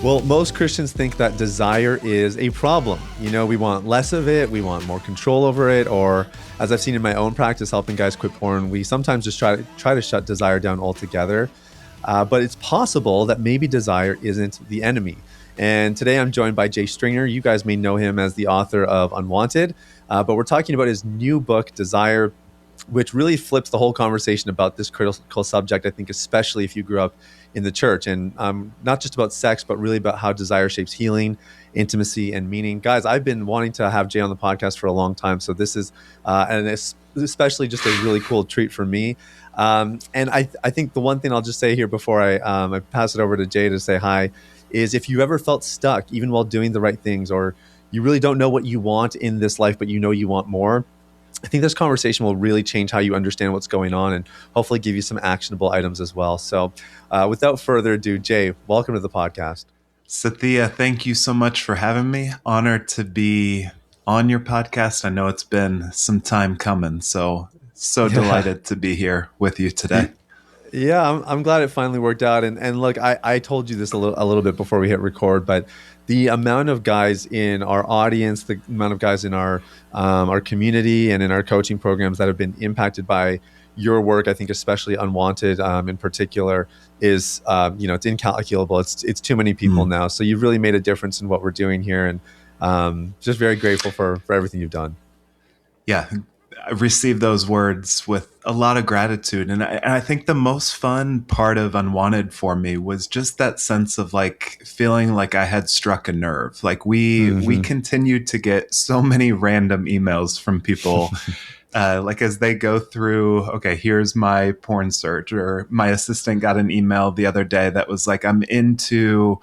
Well, most Christians think that desire is a problem. We want less of it, we want more control over it, or as I've seen in my own practice helping guys quit porn, we sometimes just try to shut desire down altogether. But it's possible that maybe desire isn't the enemy. And today I'm joined by Jay Stringer. You guys may know him as the author of Unwanted, but we're talking about his new book, Desire, which really flips the whole conversation about this critical subject, I think, especially if you grew up in the church. And not just about sex, but really about how desire shapes healing, intimacy, and meaning. Guys, I've been wanting to have Jay on the podcast for a long time. So this is, and it's especially just a really cool treat for me. And I think the one thing I'll just say here before I pass it over to Jay to say hi is if you ever felt stuck, even while doing the right things, or you really don't know what you want in this life, but you know you want more, I think this conversation will really change how you understand what's going on and hopefully give you some actionable items as well. So without further ado, Jay, welcome to the podcast. Sathiya, thank you so much for having me. Honored to be on your podcast. I know it's been some time coming, so delighted to be here with you today. Yeah, I'm glad it finally worked out. And look, I told you this a little bit before we hit record, but the amount of guys in our audience, the amount of guys in our community and in our coaching programs that have been impacted by your work, I think especially Unwanted in particular, is it's incalculable. It's too many people now. So you've really made a difference in what we're doing here, and just very grateful for everything you've done. Yeah, I received those words with a lot of gratitude. And I think the most fun part of Unwanted for me was just that sense of like feeling like I had struck a nerve. Like we continued to get so many random emails from people. Like as they go through, okay, here's my porn search, or my assistant got an email the other day that was like, I'm into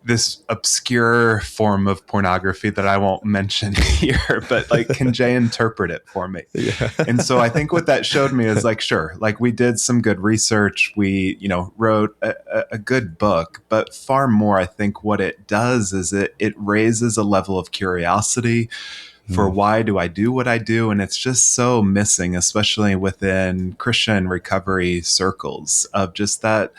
this obscure form of pornography that I won't mention here, but like, can Jay interpret it for me? Yeah. And so I think what that showed me is like, sure, like we did some good research. We, wrote a good book, but far more, I think what it does is it raises a level of curiosity for why do I do what I do? And it's just so missing, especially within Christian recovery circles, of just that,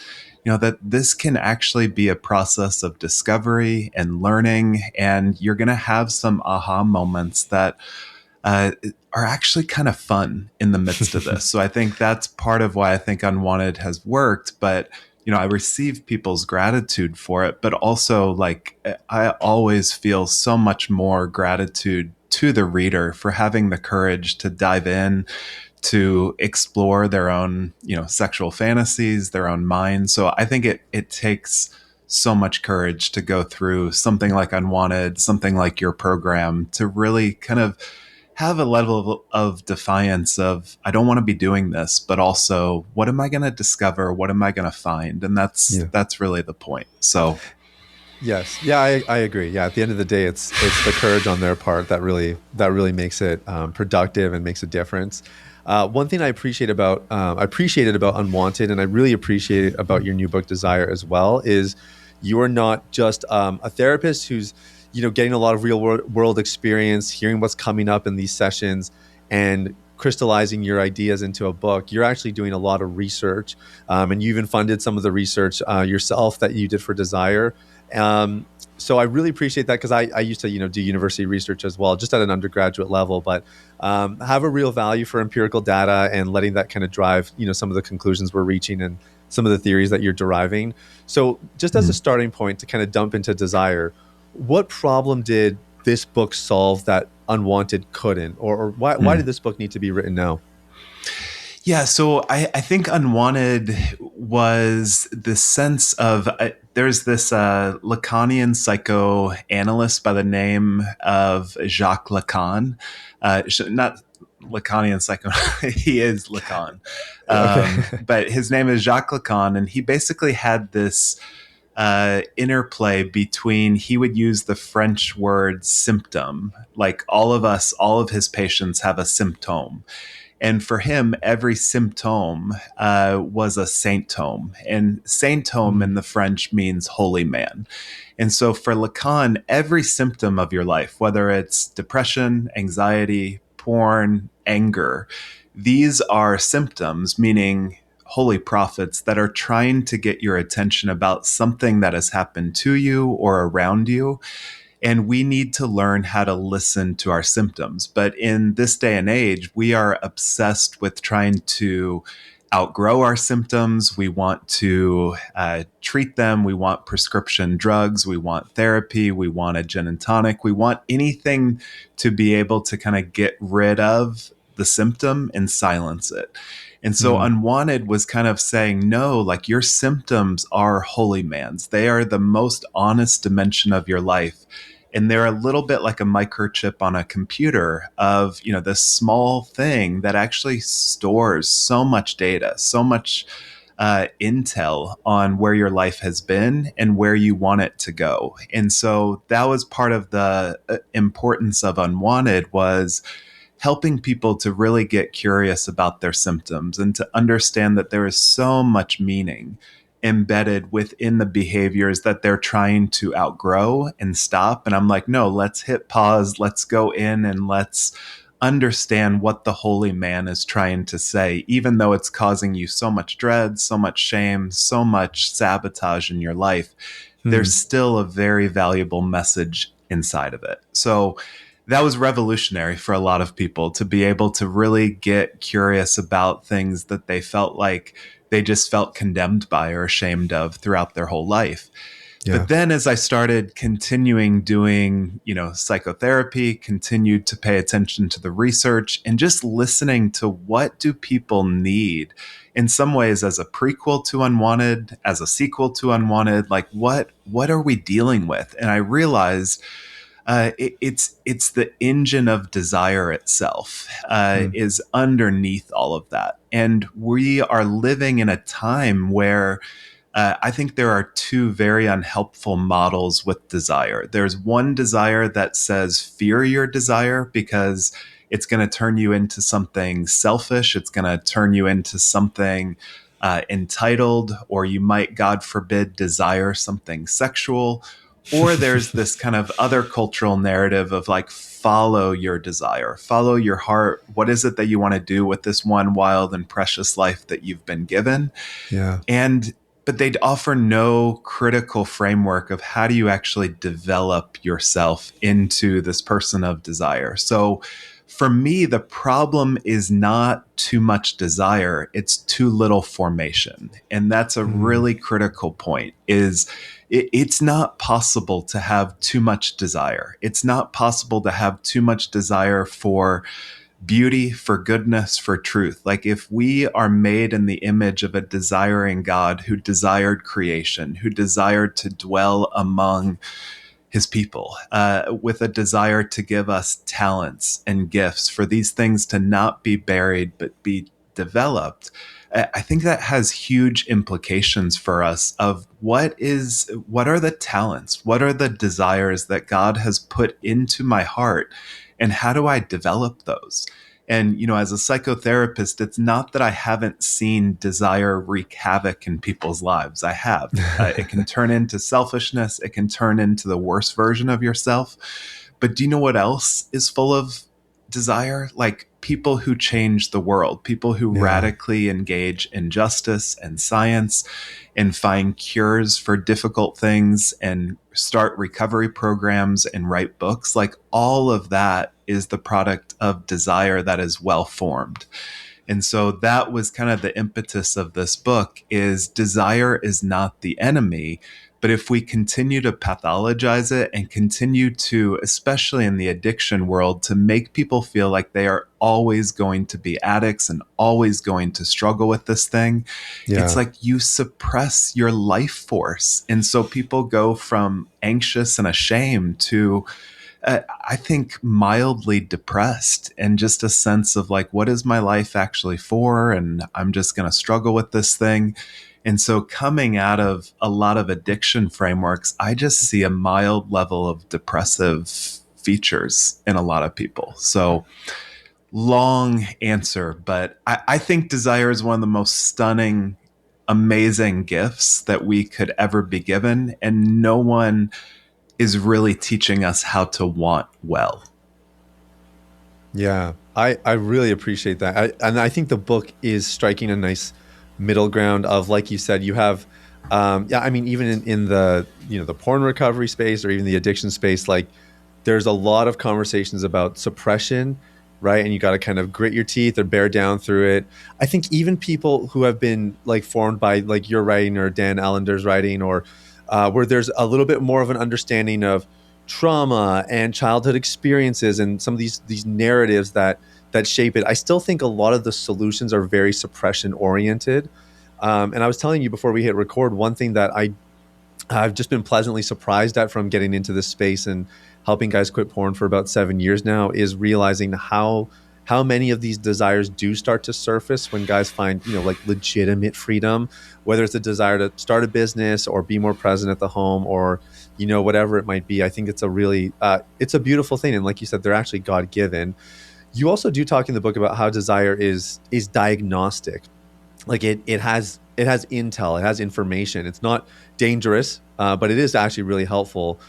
that this can actually be a process of discovery and learning. And you're going to have some aha moments that are actually kind of fun in the midst of this. So I think that's part of why I think Unwanted has worked. But I receive people's gratitude for it, but also like I always feel so much more gratitude to the reader for having the courage to dive in, to explore their own, sexual fantasies, their own minds. So I think it takes so much courage to go through something like Unwanted, something like your program, to really kind of have a level of defiance of, I don't want to be doing this, but also what am I going to discover? What am I going to find? And that's really the point. So Yes. Yeah, I agree. Yeah. At the end of the day, it's the courage on their part that really makes it productive and makes a difference. One thing I appreciated about Unwanted, and I really appreciate about your new book, Desire, as well, is you are not just a therapist who's getting a lot of real world experience, hearing what's coming up in these sessions, and crystallizing your ideas into a book. You're actually doing a lot of research, and you even funded some of the research yourself that you did for Desire. So I really appreciate that, because I used to do university research as well, just at an undergraduate level, but have a real value for empirical data and letting that kind of drive some of the conclusions we're reaching and some of the theories that you're deriving. So just as a starting point to kind of dump into Desire, what problem did this book solve that Unwanted couldn't, or why did this book need to be written now? Yeah, so I think Unwanted was the sense of there's this Lacanian psychoanalyst by the name of Jacques Lacan. Not Lacanian psycho, he is Lacan. Okay. But his name is Jacques Lacan, and he basically had this interplay between, he would use the French word symptom, like all of his patients have a symptom. And for him, every symptom was a saintome. And saintome in the French means holy man. And so for Lacan, every symptom of your life, whether it's depression, anxiety, porn, anger, these are symptoms, meaning holy prophets that are trying to get your attention about something that has happened to you or around you. And we need to learn how to listen to our symptoms. But in this day and age, we are obsessed with trying to outgrow our symptoms. We want to treat them. We want prescription drugs. We want therapy. We want a gin and tonic. We want anything to be able to kind of get rid of the symptom and silence it. And so Mm. Unwanted was kind of saying, no, like your symptoms are holy man's. They are the most honest dimension of your life. And they're a little bit like a microchip on a computer of, this small thing that actually stores so much data, so much intel on where your life has been and where you want it to go. And so that was part of the importance of Unwanted, was helping people to really get curious about their symptoms and to understand that there is so much meaning embedded within the behaviors that they're trying to outgrow and stop. And I'm like, no, let's hit pause. Let's go in and let's understand what the holy man is trying to say, even though it's causing you so much dread, so much shame, so much sabotage in your life. There's Mm. still a very valuable message inside of it. So that was revolutionary for a lot of people, to be able to really get curious about things that they felt like they just felt condemned by or ashamed of throughout their whole life. Yeah. But then as I started continuing doing, psychotherapy, continued to pay attention to the research and just listening to what do people need, in some ways as a prequel to Unwanted, as a sequel to Unwanted, like what are we dealing with? And I realized it's the engine of desire itself Mm. is underneath all of that. And we are living in a time where I think there are two very unhelpful models with desire. There's one desire that says fear your desire because it's going to turn you into something selfish. It's going to turn you into something entitled, or you might, God forbid, desire something sexual. Or there's this kind of other cultural narrative of like, follow your desire, follow your heart. What is it that you want to do with this one wild and precious life that you've been given? Yeah. And but they'd offer no critical framework of how do you actually develop yourself into this person of desire. So for me, the problem is not too much desire, it's too little formation. And that's a Mm. really critical point. It's not possible to have too much desire. It's not possible to have too much desire for beauty, for goodness, for truth. Like if we are made in the image of a desiring God who desired creation, who desired to dwell among his people, with a desire to give us talents and gifts for these things to not be buried but be developed. I think that has huge implications for us of what are the talents, what are the desires that God has put into my heart, and how do I develop those? And, as a psychotherapist, it's not that I haven't seen desire wreak havoc in people's lives. I have. It can turn into selfishness. It can turn into the worst version of yourself. But do you know what else is full of desire? Like people who change the world, people who Yeah. radically engage in justice and science and find cures for difficult things and start recovery programs and write books. Like all of that is the product of desire that is well formed. And so that was kind of the impetus of this book, is desire is not the enemy. But if we continue to pathologize it and continue to, especially in the addiction world, to make people feel like they are always going to be addicts and always going to struggle with this thing, it's Yeah. like you suppress your life force. And so people go from anxious and ashamed to I think mildly depressed, and just a sense of like, what is my life actually for? And I'm just going to struggle with this thing. And so, coming out of a lot of addiction frameworks, I just see a mild level of depressive features in a lot of people. So, long answer, but I think desire is one of the most stunning, amazing gifts that we could ever be given. And no one is really teaching us how to want well. Yeah. I really appreciate that. And I think the book is striking a nice middle ground of, like you said, you have, yeah, I mean, even in the, the porn recovery space or even the addiction space, like there's a lot of conversations about suppression, right? And you got to kind of grit your teeth or bear down through it. I think even people who have been like formed by like your writing or Dan Allender's writing, or where there's a little bit more of an understanding of trauma and childhood experiences and some of these narratives that shape it. I still think a lot of the solutions are very suppression oriented. And I was telling you before we hit record, one thing that I've just been pleasantly surprised at from getting into this space and helping guys quit porn for about 7 years now is realizing how many of these desires do start to surface when guys find, like legitimate freedom, whether it's a desire to start a business or be more present at the home, or whatever it might be. I think it's a really it's a beautiful thing, and like you said, they're actually God-given. You also do talk in the book about how desire is diagnostic. Like it has intel, it has information. It's not dangerous, but it is actually really helpful.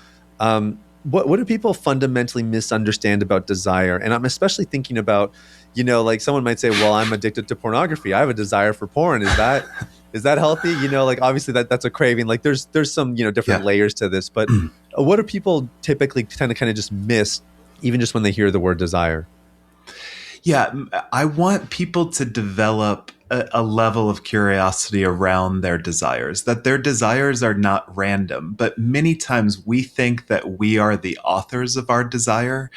What do people fundamentally misunderstand about desire? And I'm especially thinking about, like someone might say, "Well, I'm addicted to pornography. I have a desire for porn. Is that healthy?" Like obviously that's a craving. Like there's some different Yeah. layers to this, but what do people typically tend to kind of just miss, even just when they hear the word desire? Yeah, I want people to develop a level of curiosity around their desires, that their desires are not random, but many times we think that we are the authors of our desire.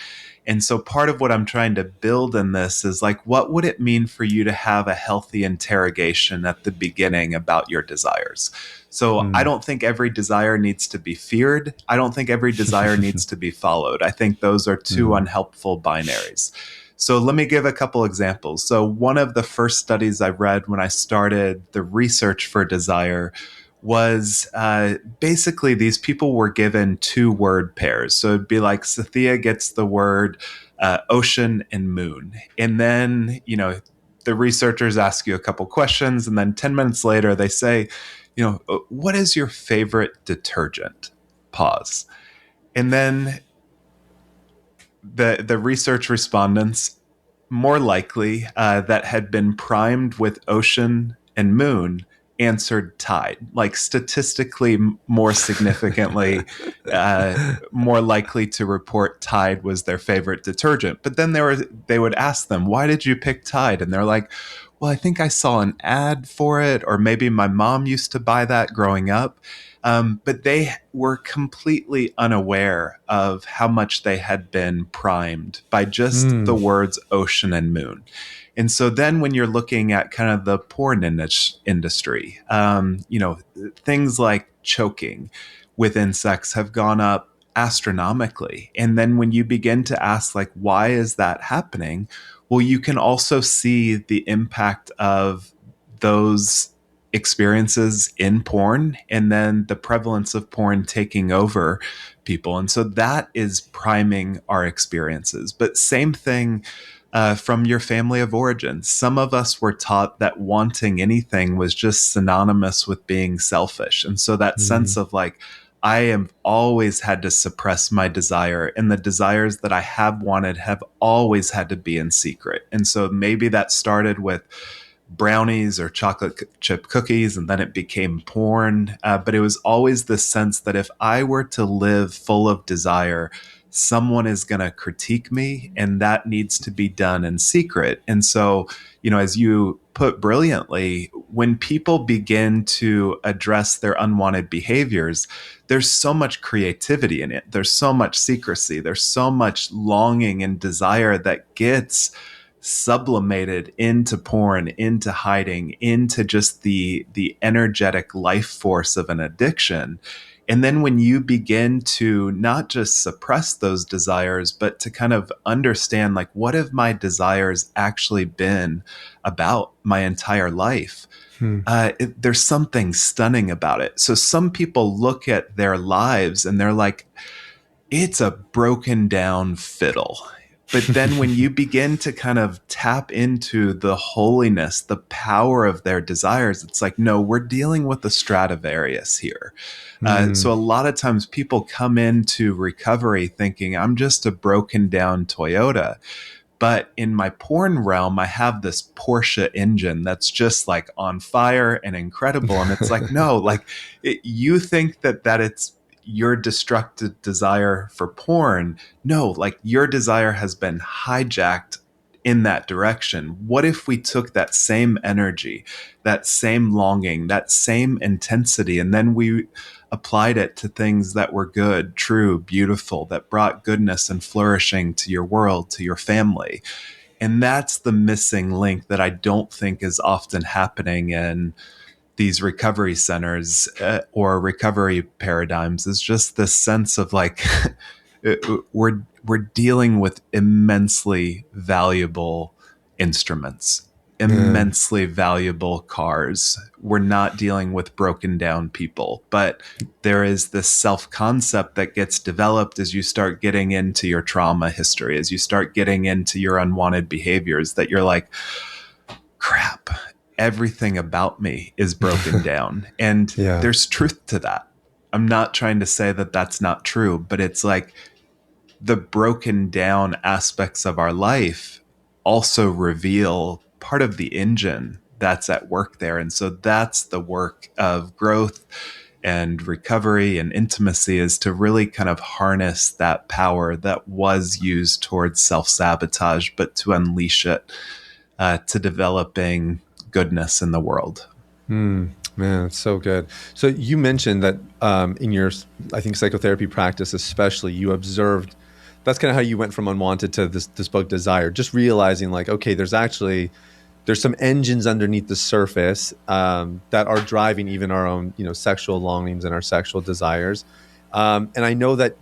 And so part of what I'm trying to build in this is like, what would it mean for you to have a healthy interrogation at the beginning about your desires? So I Hmm. don't think every desire needs to be feared. I don't think every desire needs to be followed. I think those are two Hmm. unhelpful binaries. So let me give a couple examples. So one of the first studies I read when I started the research for desire was basically these people were given two word pairs. So it'd be like Sathiya gets the word ocean and moon. And then, the researchers ask you a couple questions. And then 10 minutes later, they say, what is your favorite detergent? Pause. And then the research respondents more likely that had been primed with ocean and moon answered tide, like statistically more significantly more likely to report Tide was their favorite detergent. But then they would ask them, why did you pick Tide? And they're like, well, I think I saw an ad for it, or maybe my mom used to buy that growing up. But they were completely unaware of how much they had been primed by just the Hmm. words ocean and moon. And so then when you're looking at kind of the porn industry, things like choking within sex have gone up astronomically. And then when you begin to ask, like, why is that happening? Well, you can also see the impact of those experiences in porn and then the prevalence of porn taking over people. And so that is priming our experiences. But same thing from your family of origin. Some of us were taught that wanting anything was just synonymous with being selfish. And so that Hmm. sense of like, I have always had to suppress my desire, and the desires that I have wanted have always had to be in secret. And so maybe that started with brownies or chocolate chip cookies, and then it became porn. But it was always the sense that if I were to live full of desire, someone is going to critique me, and that needs to be done in secret. And so, as you put brilliantly, when people begin to address their unwanted behaviors, there's so much creativity in it. There's so much secrecy. There's so much longing and desire that gets sublimated into porn, into hiding, into just the energetic life force of an addiction. And then when you begin to not just suppress those desires, but to kind of understand, like, what have my desires actually been about my entire life? Hmm. There's something stunning about it. So some people look at their lives and they're like, it's a broken down fiddle. But then when you begin to kind of tap into the holiness, the power of their desires, it's like, no, we're dealing with the Stradivarius here. So a Hmm. lot of times people come into recovery thinking, I'm just a broken down Toyota. But in my porn realm, I have this Porsche engine that's just like on fire and incredible. And it's like, no, like you think that it's your destructive desire for porn. No, like your desire has been hijacked in that direction. What if we took that same energy, that same longing, that same intensity, and then we applied it to things that were good, true, beautiful, that brought goodness and flourishing to your world, to your family? And that's the missing link that I don't think is often happening in these recovery centers or recovery paradigms, is just this sense of like we're dealing with immensely valuable instruments, Yeah. immensely valuable cars. We're not dealing with broken down people, but there is this self concept that gets developed as you start getting into your trauma history, as you start getting into your unwanted behaviors, that you're like, crap, everything about me is broken down. And Yeah. there's truth to that. I'm not trying to say that that's not true, but it's like the broken down aspects of our life also reveal part of the engine that's at work there. And so that's the work of growth and recovery and intimacy, is to really kind of harness that power that was used towards self-sabotage, but to unleash it to developing goodness in the world. Man, it's so good. So you mentioned that in your, I think, psychotherapy practice, especially, you observed that's kind of how you went from unwanted to this book, Desire. Just realizing, like, okay, there's some engines underneath the surface that are driving even our own, sexual longings and our sexual desires. And I know that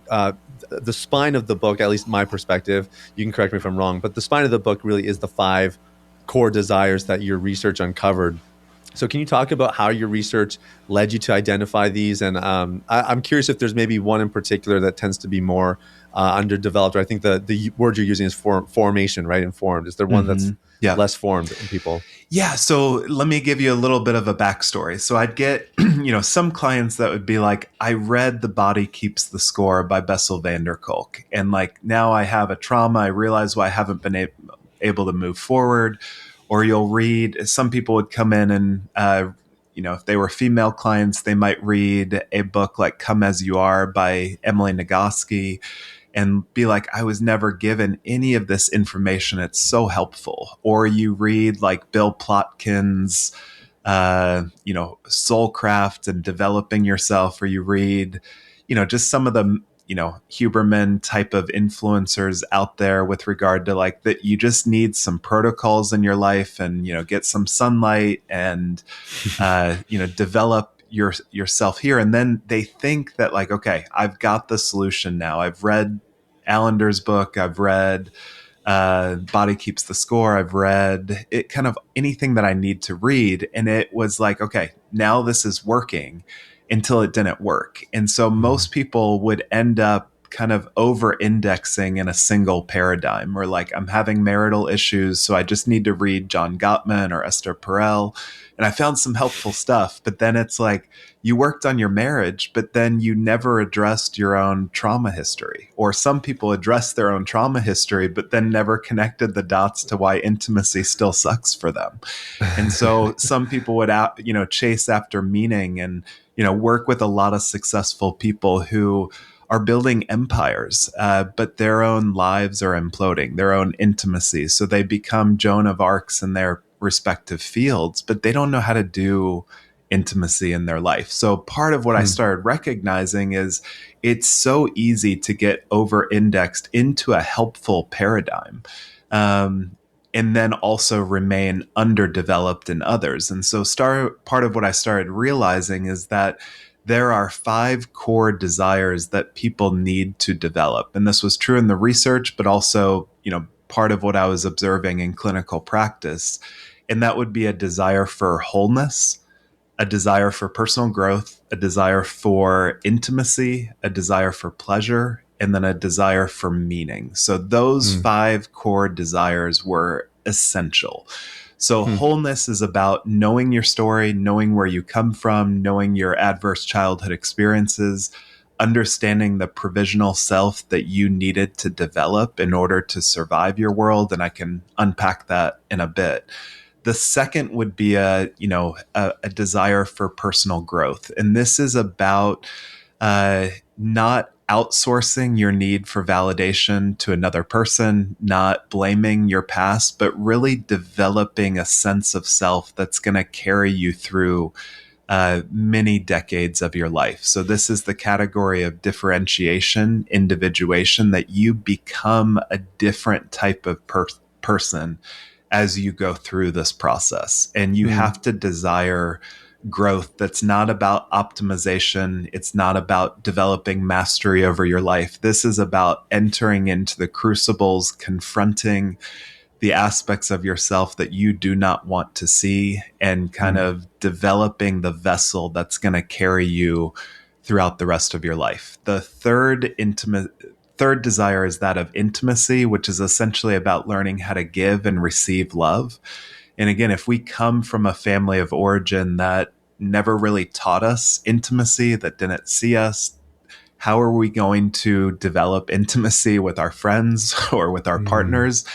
the spine of the book, at least my perspective, you can correct me if I'm wrong, but the spine of the book really is the 5 core desires that your research uncovered. So can you talk about how your research led you to identify these? And I'm curious if there's maybe one in particular that tends to be more underdeveloped. Or I think the word you're using is formation, right? Informed. Is there one that's Yeah. less formed in people? Yeah. So let me give you a little bit of a backstory. So I'd get, some clients that would be like, I read The Body Keeps the Score by Bessel van der Kolk. And like, now I have a trauma. I realize why I haven't been able to move forward. Or you'll read, some people would come in and, if they were female clients, they might read a book like Come As You Are by Emily Nagoski and be like, I was never given any of this information. It's so helpful. Or you read like Bill Plotkin's, Soulcraft and Developing Yourself, or you read, just some of the, Huberman type of influencers out there with regard to like that you just need some protocols in your life and, get some sunlight and, develop yourself here. And then they think that like, okay, I've got the solution now. I've read Allender's book. I've read Body Keeps the Score. I've read it, kind of anything that I need to read. And it was like, okay, now this is working, until it didn't work. And so most people would end up kind of over indexing in a single paradigm, or like, I'm having marital issues, so I just need to read John Gottman or Esther Perel. And I found some helpful stuff, but then it's like, you worked on your marriage, but then you never addressed your own trauma history. Or some people address their own trauma history, but then never connected the dots to why intimacy still sucks for them. And so some people would, chase after meaning and, work with a lot of successful people who are building empires, but their own lives are imploding, their own intimacy. So they become Joan of Arcs in their respective fields, but they don't know how to do intimacy in their life. So part of what I started recognizing is it's so easy to get over indexed into a helpful paradigm. And then also remain underdeveloped in others. And so part of what I started realizing is that there are 5 core desires that people need to develop. And this was true in the research, but also, part of what I was observing in clinical practice. And that would be a desire for wholeness, a desire for personal growth, a desire for intimacy, a desire for pleasure, and then a desire for meaning. So those 5 core desires were essential. So wholeness is about knowing your story, knowing where you come from, knowing your adverse childhood experiences, understanding the provisional self that you needed to develop in order to survive your world. And I can unpack that in a bit. The second would be a desire for personal growth. And this is about not outsourcing your need for validation to another person, not blaming your past, but really developing a sense of self that's going to carry you through many decades of your life. So this is the category of differentiation, individuation, that you become a different type of person as you go through this process. And you Mm. have to desire growth that's not about optimization. It's not about developing mastery over your life. This is about entering into the crucibles, confronting the aspects of yourself that you do not want to see, and kind Mm. of developing the vessel that's going to carry you throughout the rest of your life. The third desire is that of intimacy, which is essentially about learning how to give and receive love. And again, if we come from a family of origin that never really taught us intimacy, that didn't see us, how are we going to develop intimacy with our friends or with our Mm. partners?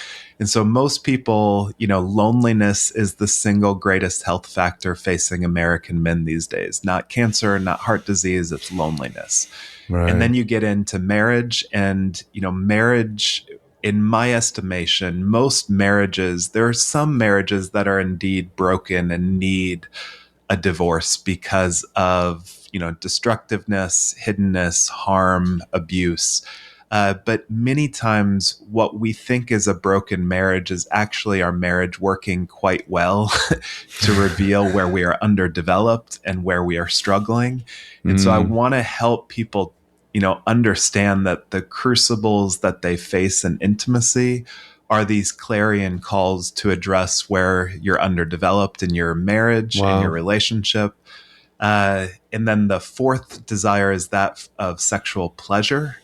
And so most people, loneliness is the single greatest health factor facing American men these days. Not cancer, not heart disease, it's loneliness. And Right. then you get into marriage, and, marriage, in my estimation, most marriages, there are some marriages that are indeed broken and need a divorce because of destructiveness, hiddenness, harm, abuse. But many times, what we think is a broken marriage is actually our marriage working quite well to reveal where we are underdeveloped and where we are struggling. And so I Mm. want to help people, understand that the crucibles that they face in intimacy are these clarion calls to address where you're underdeveloped in your marriage and your Wow. relationship. And then the fourth desire is that of sexual pleasure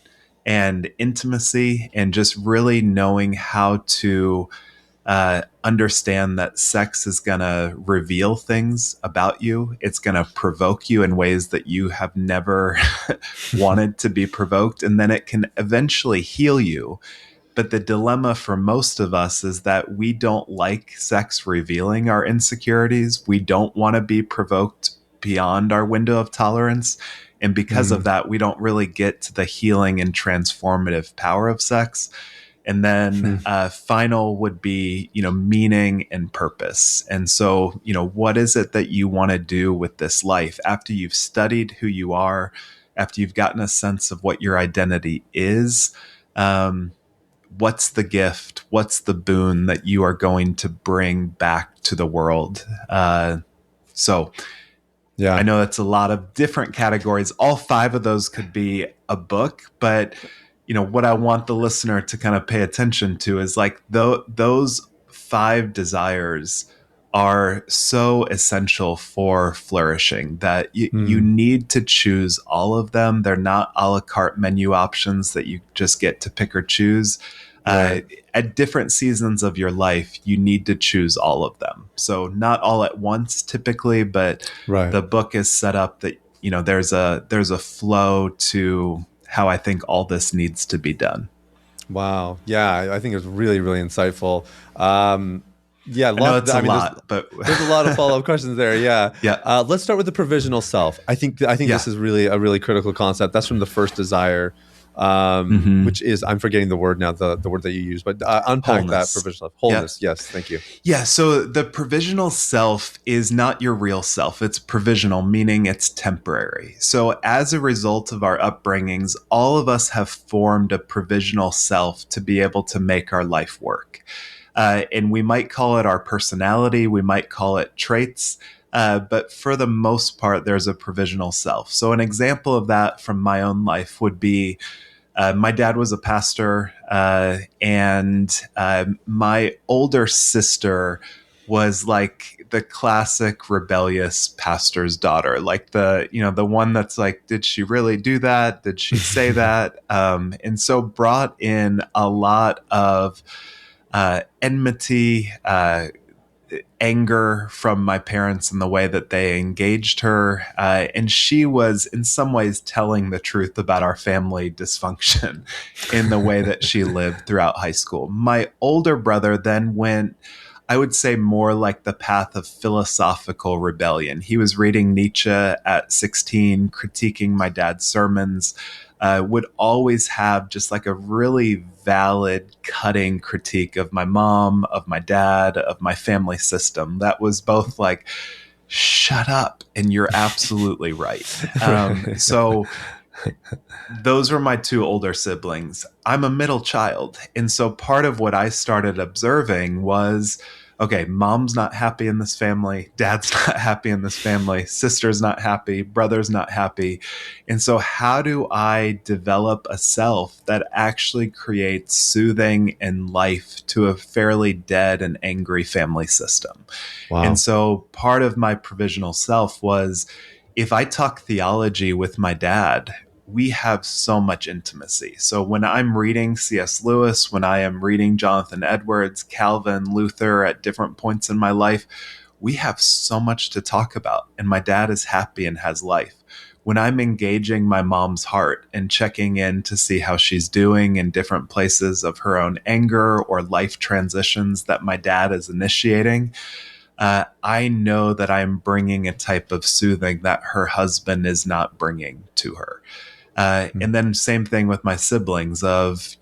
and intimacy, and just really knowing how to understand that sex is going to reveal things about you. It's going to provoke you in ways that you have never wanted to be provoked. And then it can eventually heal you. But the dilemma for most of us is that we don't like sex revealing our insecurities. We don't want to be provoked beyond our window of tolerance. And because of Mm. that, we don't really get to the healing and transformative power of sex. And then Mm. final would be, meaning and purpose. And so, what is it that you want to do with this life after you've studied who you are, after you've gotten a sense of what your identity is? What's the gift? What's the boon that you are going to bring back to the world? So I Yeah. know that's a lot of different categories. All five of those could be a book, but what I want the listener to kind of pay attention to is like those five desires are so essential for flourishing that you Mm. need to choose all of them. They're not a la carte menu options that you just get to pick or choose. Uh, Right. at different seasons of your life, you need to choose all of them. So not all at once typically, but Right. the book is set up that there's a flow to how I think all this needs to be done. Wow. Yeah, I think it's really, really insightful. Um, yeah, I know lot. it's a I mean, lot, but there's a lot of follow up questions there. Yeah. yeah, Let's start with the provisional self. I think this yeah, is really a really critical concept. That's from the first desire, hmm which is I'm forgetting the word now, the word that you use, but unpack that wholeness. provisional Yeah, wholeness. Yes, thank you. yeah. So the provisional self is not your real self. It's provisional, meaning it's temporary. So as a result of our upbringings, all of us have formed a provisional self to be able to make our life work. And we might call it our personality, we might call it traits, but for the most part, there's a provisional self. So, an example of that from my own life would be my dad was a pastor, and my older sister was like the classic rebellious pastor's daughter, like the one that's like, did she really do that? Did she say that? And so brought in a lot of enmity, anger from my parents and the way that they engaged her. And she was, in some ways, telling the truth about our family dysfunction in the way that she lived throughout high school. My older brother then went, I would say, more like the path of philosophical rebellion. He was reading Nietzsche at 16, critiquing my dad's sermons, would always have just like a really valid, cutting critique of my mom, of my dad, of my family system. That was both like, shut up, and you're absolutely right. So those were my two older siblings. I'm a middle child. And so part of what I started observing was, okay, mom's not happy in this family, dad's not happy in this family, sister's not happy, brother's not happy. And so how do I develop a self that actually creates soothing and life to a fairly dead and angry family system? And Wow. so part of my provisional self was, if I talk theology with my dad, we have so much intimacy. So when I'm reading C.S. Lewis, when I am reading Jonathan Edwards, Calvin, Luther at different points in my life, we have so much to talk about. And my dad is happy and has life. When I'm engaging my mom's heart and checking in to see how she's doing in different places of her own anger or life transitions that my dad is initiating, I know that I'm bringing a type of soothing that her husband is not bringing to her. Mm. And then same thing with my siblings of,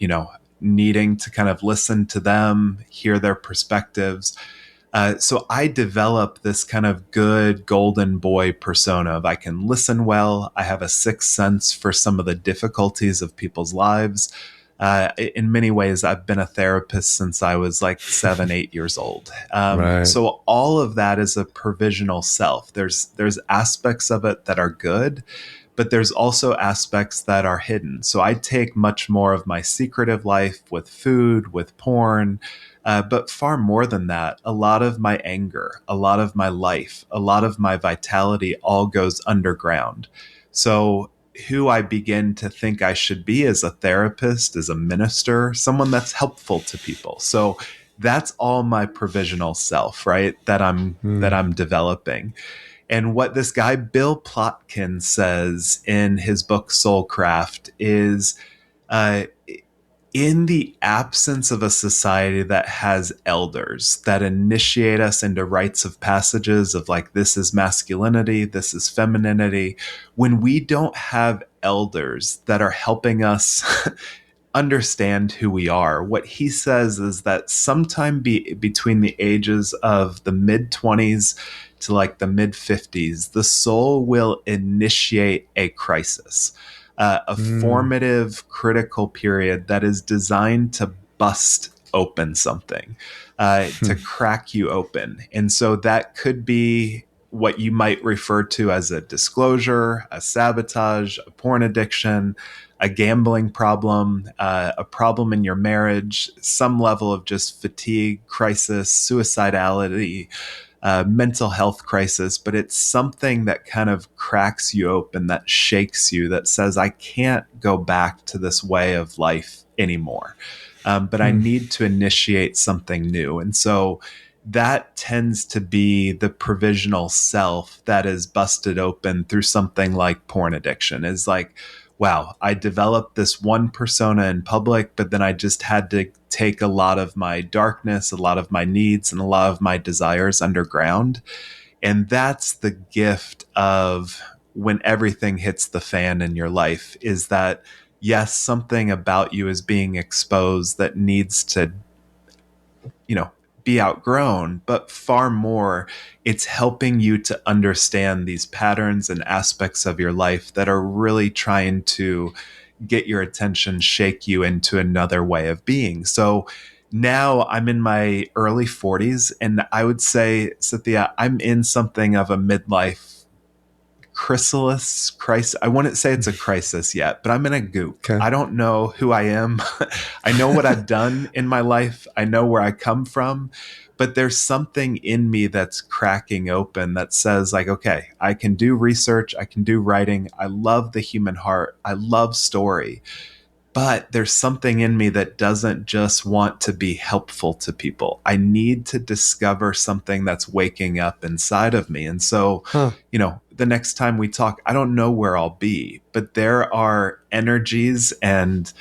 needing to kind of listen to them, hear their perspectives. So I develop this kind of good golden boy persona of, I can listen well. I have a sixth sense for some of the difficulties of people's lives. In many ways, I've been a therapist since I was like 7, 8 years old. Right. So all of that is a provisional self. There's aspects of it that are good, but there's also aspects that are hidden. So I take much more of my secretive life with food, with porn, but far more than that, a lot of my anger, a lot of my life, a lot of my vitality all goes underground. So who I begin to think I should be as a therapist, as a minister, someone that's helpful to people. So that's all my provisional self, right? That Mm. I'm developing. And what this guy Bill Plotkin says in his book Soulcraft is, uh, in the absence of a society that has elders that initiate us into rites of passages of like, this is masculinity, this is femininity, when we don't have elders that are helping us understand who we are, what he says is that sometime between the ages of the mid 20s to like the mid 50s, the soul will initiate a crisis, a Mm. formative, critical period that is designed to bust open something, to crack you open. And so that could be what you might refer to as a disclosure, a sabotage, a porn addiction, a gambling problem, a problem in your marriage, some level of just fatigue, crisis, suicidality, mental health crisis, but it's something that kind of cracks you open, that shakes you, that says, I can't go back to this way of life anymore. But I Mm. need to initiate something new. And so that tends to be the provisional self that is busted open through something like porn addiction, is like, wow, I developed this one persona in public, but then I just had to take a lot of my darkness, a lot of my needs, and a lot of my desires underground. And that's the gift of when everything hits the fan in your life, is that, yes, something about you is being exposed that needs to, you know, be outgrown, but far more, it's helping you to understand these patterns and aspects of your life that are really trying to get your attention, shake you into another way of being. So now I'm in my early 40s, and I would say, Sathiya, I'm in something of a midlife chrysalis crisis. I wouldn't say it's a crisis yet, but I'm in a goop. Okay. I don't know who I am. I know what I've done in my life. I know where I come from, but there's something in me that's cracking open that says like, okay, I can do research. I can do writing. I love the human heart. I love story, but there's something in me that doesn't just want to be helpful to people. I need to discover something that's waking up inside of me. And so, Huh. the next time we talk, I don't know where I'll be, but there are energies and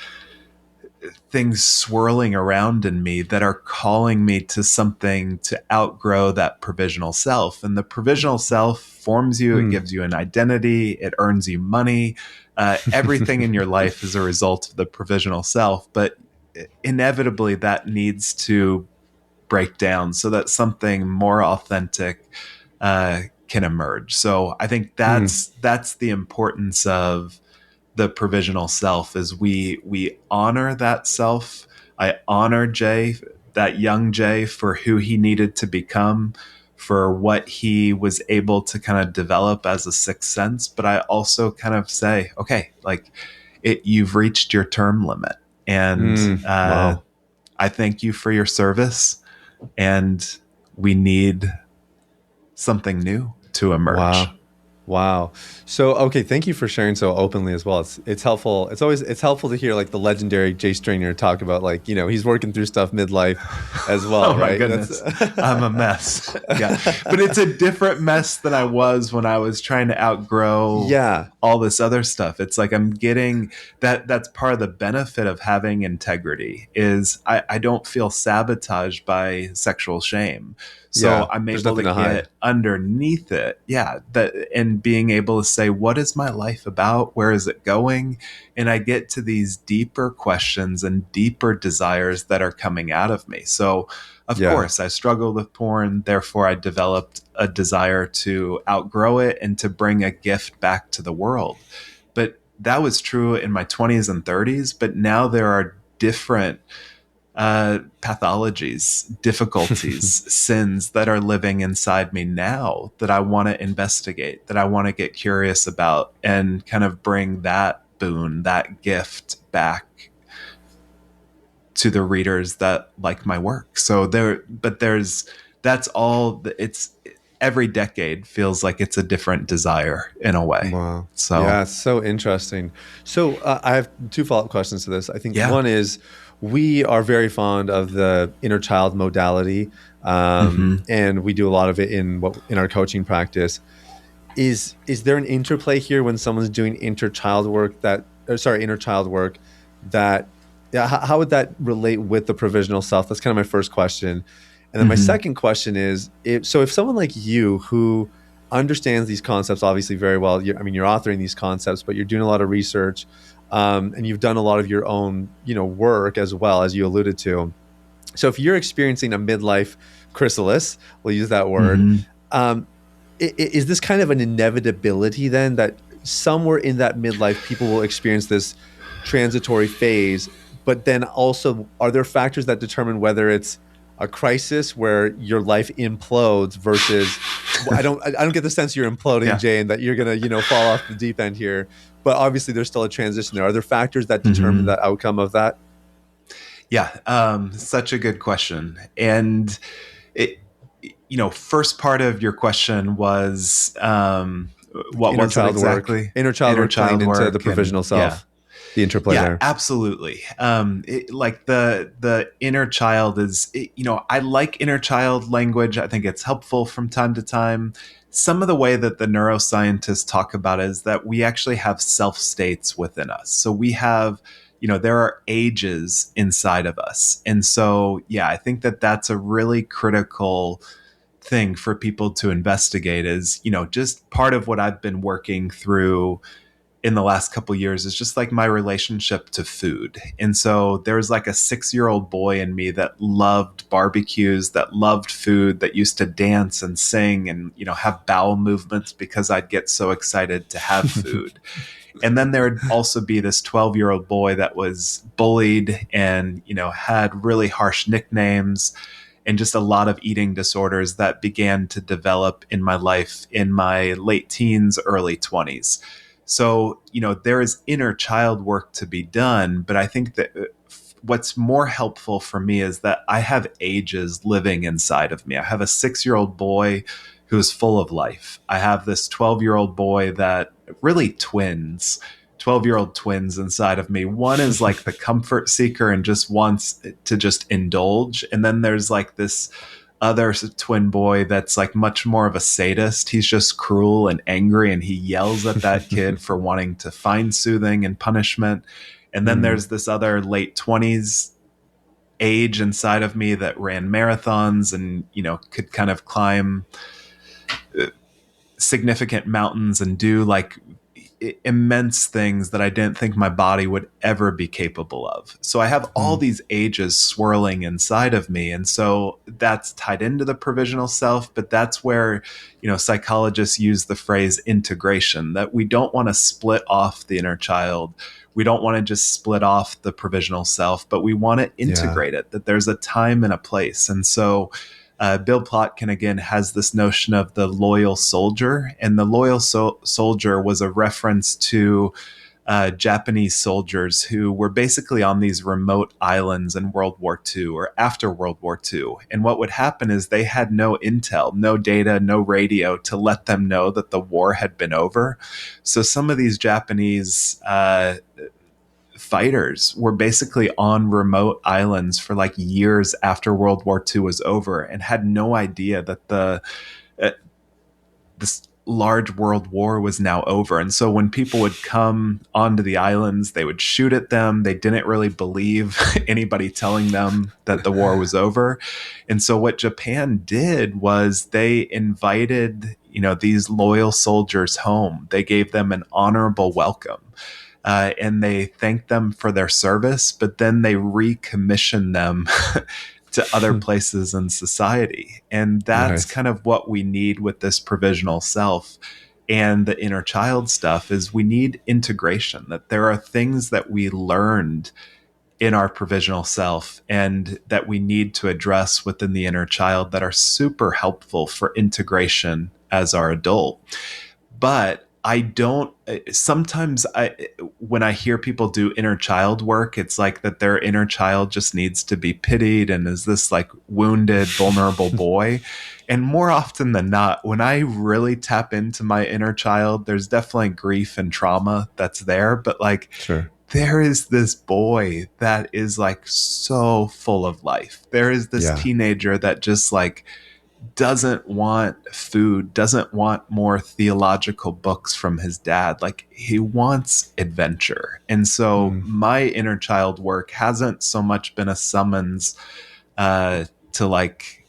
things swirling around in me that are calling me to something to outgrow that provisional self. And the provisional self forms you, it Hmm. gives you an identity, it earns you money. Everything in your life is a result of the provisional self. But inevitably, that needs to break down so that something more authentic can emerge. So I think Hmm. that's the importance of the provisional self is we honor that self. I honor Jay, that young Jay, for who he needed to become, for what he was able to kind of develop as a sixth sense. But I also kind of say, okay, like you've reached your term limit, and Hmm. Wow. I thank you for your service, and we need something new to Wow. emerge. Wow. So okay, thank you for sharing so openly as well. It's helpful. It's helpful to hear like the legendary Jay Stringer talk about like, he's working through stuff midlife as Oh well, my right? That's goodness. I'm a mess. Yeah. But it's a different mess than I was when I was trying to outgrow yeah. all this other stuff. It's like I'm getting that's part of the benefit of having integrity is I don't feel sabotaged by sexual shame. So Yeah. I'm There's able to nothing to hide. get underneath it. Yeah. That and being able to say, what is my life about? Where is it going? And I get to these deeper questions and deeper desires that are coming out of me. So, of Yeah. course, I struggled with porn. Therefore, I developed a desire to outgrow it and to bring a gift back to the world. But that was true in my 20s and 30s. But now there are different pathologies, difficulties, sins that are living inside me now that I want to investigate, that I want to get curious about, and kind of bring that boon, that gift back to the readers that like my work. So that's all. It's every decade feels like it's a different desire in a way. Wow. So Yeah, it's so interesting. So I have two follow-up questions to this. I think yeah. one is we are very fond of the inner child modality, Hmm. and we do a lot of it in our coaching practice. Is there an interplay here when someone's doing inner child work that yeah, how would that relate with the provisional self? That's kind of my first question. And then my Hmm. second question is if someone like you who understands these concepts obviously very well, you're authoring these concepts, but you're doing a lot of research, and you've done a lot of your own, work as well as you alluded to. So if you're experiencing a midlife chrysalis, we'll use that word, Hmm. um, is this kind of an inevitability then that somewhere in that midlife people will experience this transitory phase, but then also are there factors that determine whether it's a crisis where your life implodes versus I don't get the sense you're imploding, Yeah. Jay, and that you're gonna fall off the deep end here, but obviously there's still a transition there. Are there factors that determine Hmm. that outcome of that? Yeah, such a good question. And it, first part of your question was what was it exactly? Inner child Inner work playing child into the work, and provisional yeah, self, the interplay yeah, there. absolutely. Like the inner child is, I like inner child language. I think it's helpful from time to time. Some of the way that the neuroscientists talk about it is that we actually have self states within us. So we have, there are ages inside of us. And so, yeah, I think that that's a really critical thing for people to investigate is, just part of what I've been working through in the last couple years is just like my relationship to food. And so there was like a 6-year-old boy in me that loved barbecues, that loved food, that used to dance and sing and, have bowel movements because I'd get so excited to have food. And then there would also be this 12-year-old boy that was bullied and, had really harsh nicknames and just a lot of eating disorders that began to develop in my life in my late teens, early 20s. So, there is inner child work to be done, but I think that what's more helpful for me is that I have ages living inside of me. I have a 6-year-old boy who's full of life. I have this 12-year-old boy that really twins 12-year-old twins inside of me. One is like the comfort seeker and just wants to just indulge. And then there's like this other twin boy that's like much more of a sadist. He's just cruel and angry, and he yells at that kid for wanting to find soothing and punishment. And then there's this other late 20s age inside of me that ran marathons and, could kind of climb significant mountains and do like immense things that I didn't think my body would ever be capable of. So I have all these ages swirling inside of me. And so that's tied into the provisional self, but that's where, psychologists use the phrase integration, that we don't want to split off the inner child. We don't want to just split off the provisional self, but we want to integrate it, that there's a time and a place. And so Bill Plotkin, again, has this notion of the loyal soldier. And the loyal soldier was a reference to Japanese soldiers who were basically on these remote islands in World War II or after World War II. And what would happen is they had no intel, no data, no radio to let them know that the war had been over. So some of these Japanese fighters were basically on remote islands for like years after World War II was over and had no idea that this large world war was now over. And so when people would come onto the islands, they would shoot at them. They didn't really believe anybody telling them that the war was over. And so what Japan did was they invited, these loyal soldiers home. They gave them an honorable welcome. And they thanked them for their service, but then they recommissioned them to other places in society. And that's kind of what we need with this provisional self and the inner child stuff is we need integration, that there are things that we learned in our provisional self and that we need to address within the inner child that are super helpful for integration as our adult. But sometimes when I hear people do inner child work, it's like that their inner child just needs to be pitied and is this like wounded, vulnerable boy. And more often than not, when I really tap into my inner child, there's definitely grief and trauma that's there. But like, there is this boy that is like so full of life. There is this teenager that just like doesn't want food, doesn't want more theological books from his dad. Like he wants adventure. And so my inner child work hasn't so much been a summons to like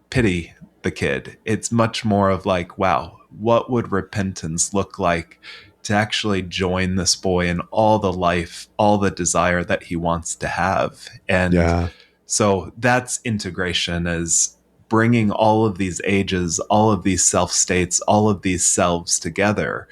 pity the kid. It's much more of like, wow, what would repentance look like to actually join this boy in all the life, all the desire that he wants to have? And so that's integration, is bringing all of these ages, all of these self states, all of these selves together,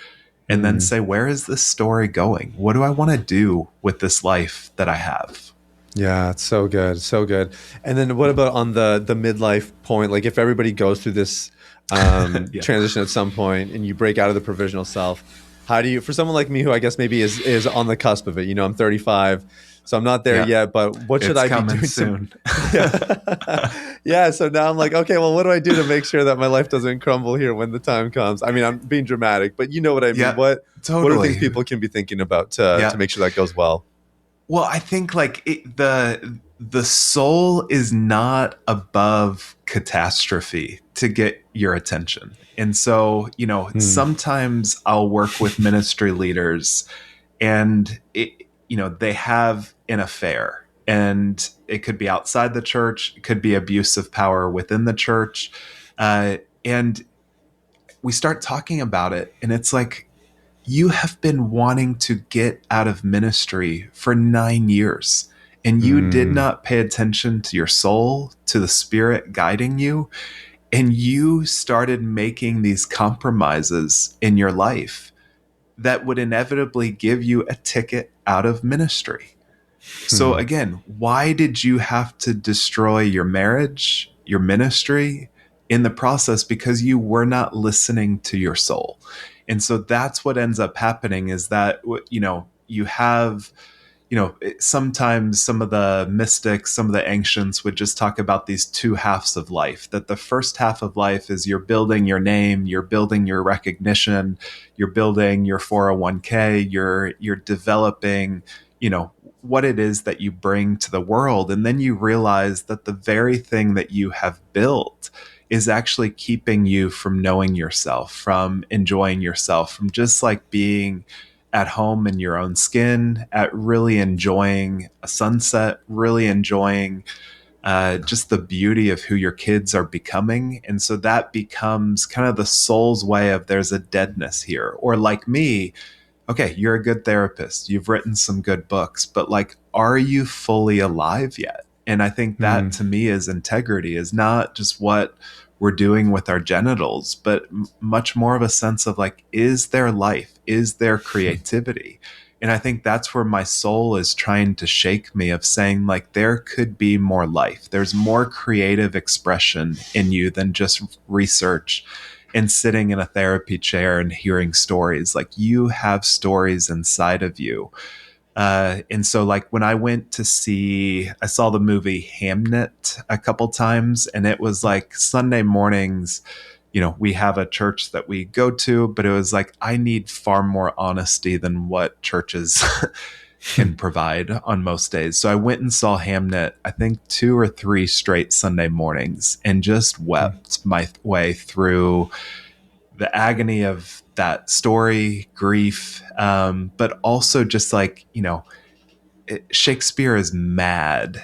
and then say, where is this story going? What do I want to do with this life that I have? Yeah, it's so good. So good. And then what about on the midlife point? Like if everybody goes through this transition at some point and you break out of the provisional self, how do you, for someone like me who I guess maybe is on the cusp of it, I'm 35, so I'm not there yet, but what should I be doing soon? So now I'm like, okay, well, what do I do to make sure that my life doesn't crumble here when the time comes? I mean, I'm being dramatic, but you know what I mean. What are things people can be thinking about to make sure that goes well? Well, I think like the soul is not above catastrophe to get your attention. And so, sometimes I'll work with ministry leaders and they have an affair, and it could be outside the church. It could be abuse of power within the church. And we start talking about it, and it's like, you have been wanting to get out of ministry for 9 years, and you did not pay attention to your soul, to the spirit guiding you. And you started making these compromises in your life that would inevitably give you a ticket out of ministry. So again, why did you have to destroy your marriage, your ministry in the process? Because you were not listening to your soul. And so that's what ends up happening, is that, you have sometimes some of the mystics, some of the ancients would just talk about these two halves of life, that the first half of life is you're building your name, you're building your recognition, you're building your 401k, you're developing, what it is that you bring to the world. And then you realize that the very thing that you have built is actually keeping you from knowing yourself, from enjoying yourself, from just like being at home in your own skin, at really enjoying a sunset, really enjoying just the beauty of who your kids are becoming. And so that becomes kind of the soul's way of there's a deadness here. Or like me, okay, you're a good therapist, you've written some good books, but like, are you fully alive yet? And I think that to me is integrity, is not just what we're doing with our genitals, but much more of a sense of like, is there life? Is there creativity? And I think that's where my soul is trying to shake me, of saying like, there could be more life. There's more creative expression in you than just research and sitting in a therapy chair and hearing stories. Like, you have stories inside of you. And so like when I saw the movie Hamnet a couple times, and it was like Sunday mornings, we have a church that we go to, but it was like, I need far more honesty than what churches can provide on most days. So I went and saw Hamnet, I think 2 or 3 straight Sunday mornings, and just wept my way through the agony of that story, grief, but also just like, Shakespeare is mad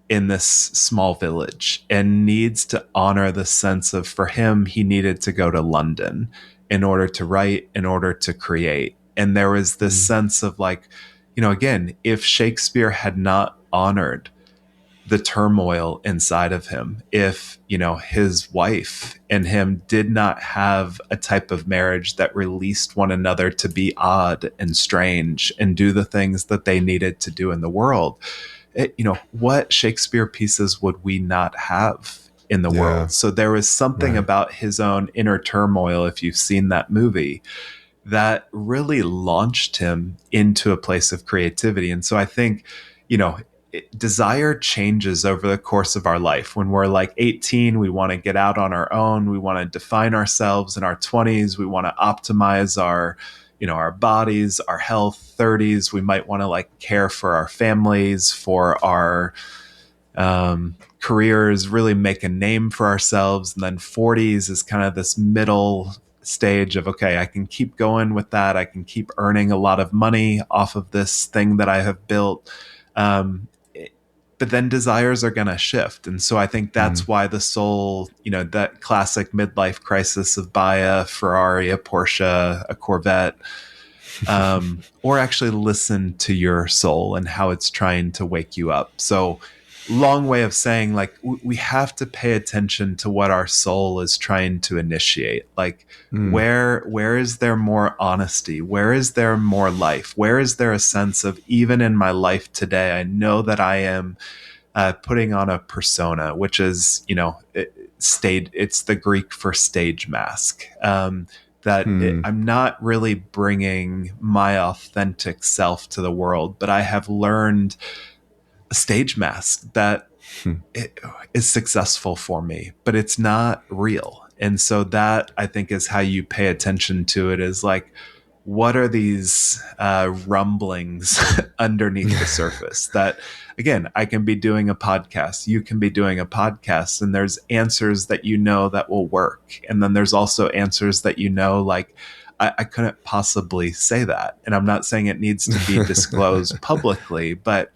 in this small village and needs to honor the sense of, for him, he needed to go to London in order to write, in order to create. And there was this sense of like, again, if Shakespeare had not honored the turmoil inside of him, if his wife and him did not have a type of marriage that released one another to be odd and strange and do the things that they needed to do in the world, what Shakespeare pieces would we not have in the world? So there was something about his own inner turmoil, if you've seen that movie, that really launched him into a place of creativity. And so I think, desire changes over the course of our life. When we're like 18, we want to get out on our own. We want to define ourselves. In our 20s, we want to optimize our bodies, our health. 30s, we might want to like care for our families, for our careers, really make a name for ourselves. And then 40s is kind of this middle stage of, okay, I can keep going with that. I can keep earning a lot of money off of this thing that I have built. But then desires are going to shift. And so I think that's why the soul, that classic midlife crisis of buy a Ferrari, a Porsche, a Corvette, or actually listen to your soul and how it's trying to wake you up. So long way of saying like, we have to pay attention to what our soul is trying to initiate. Like where is there more honesty? Where is there more life? Where is there a sense of, even in my life today, I know that I am putting on a persona, which is, it's the Greek for stage mask. I'm not really bringing my authentic self to the world, but I have learned a stage mask that is successful for me, but it's not real. And so that, I think, is how you pay attention to it, is like, what are these rumblings underneath the surface that, again, I can be doing a podcast, you can be doing a podcast, and there's answers that that will work. And then there's also answers that like, I couldn't possibly say that. And I'm not saying it needs to be disclosed publicly, but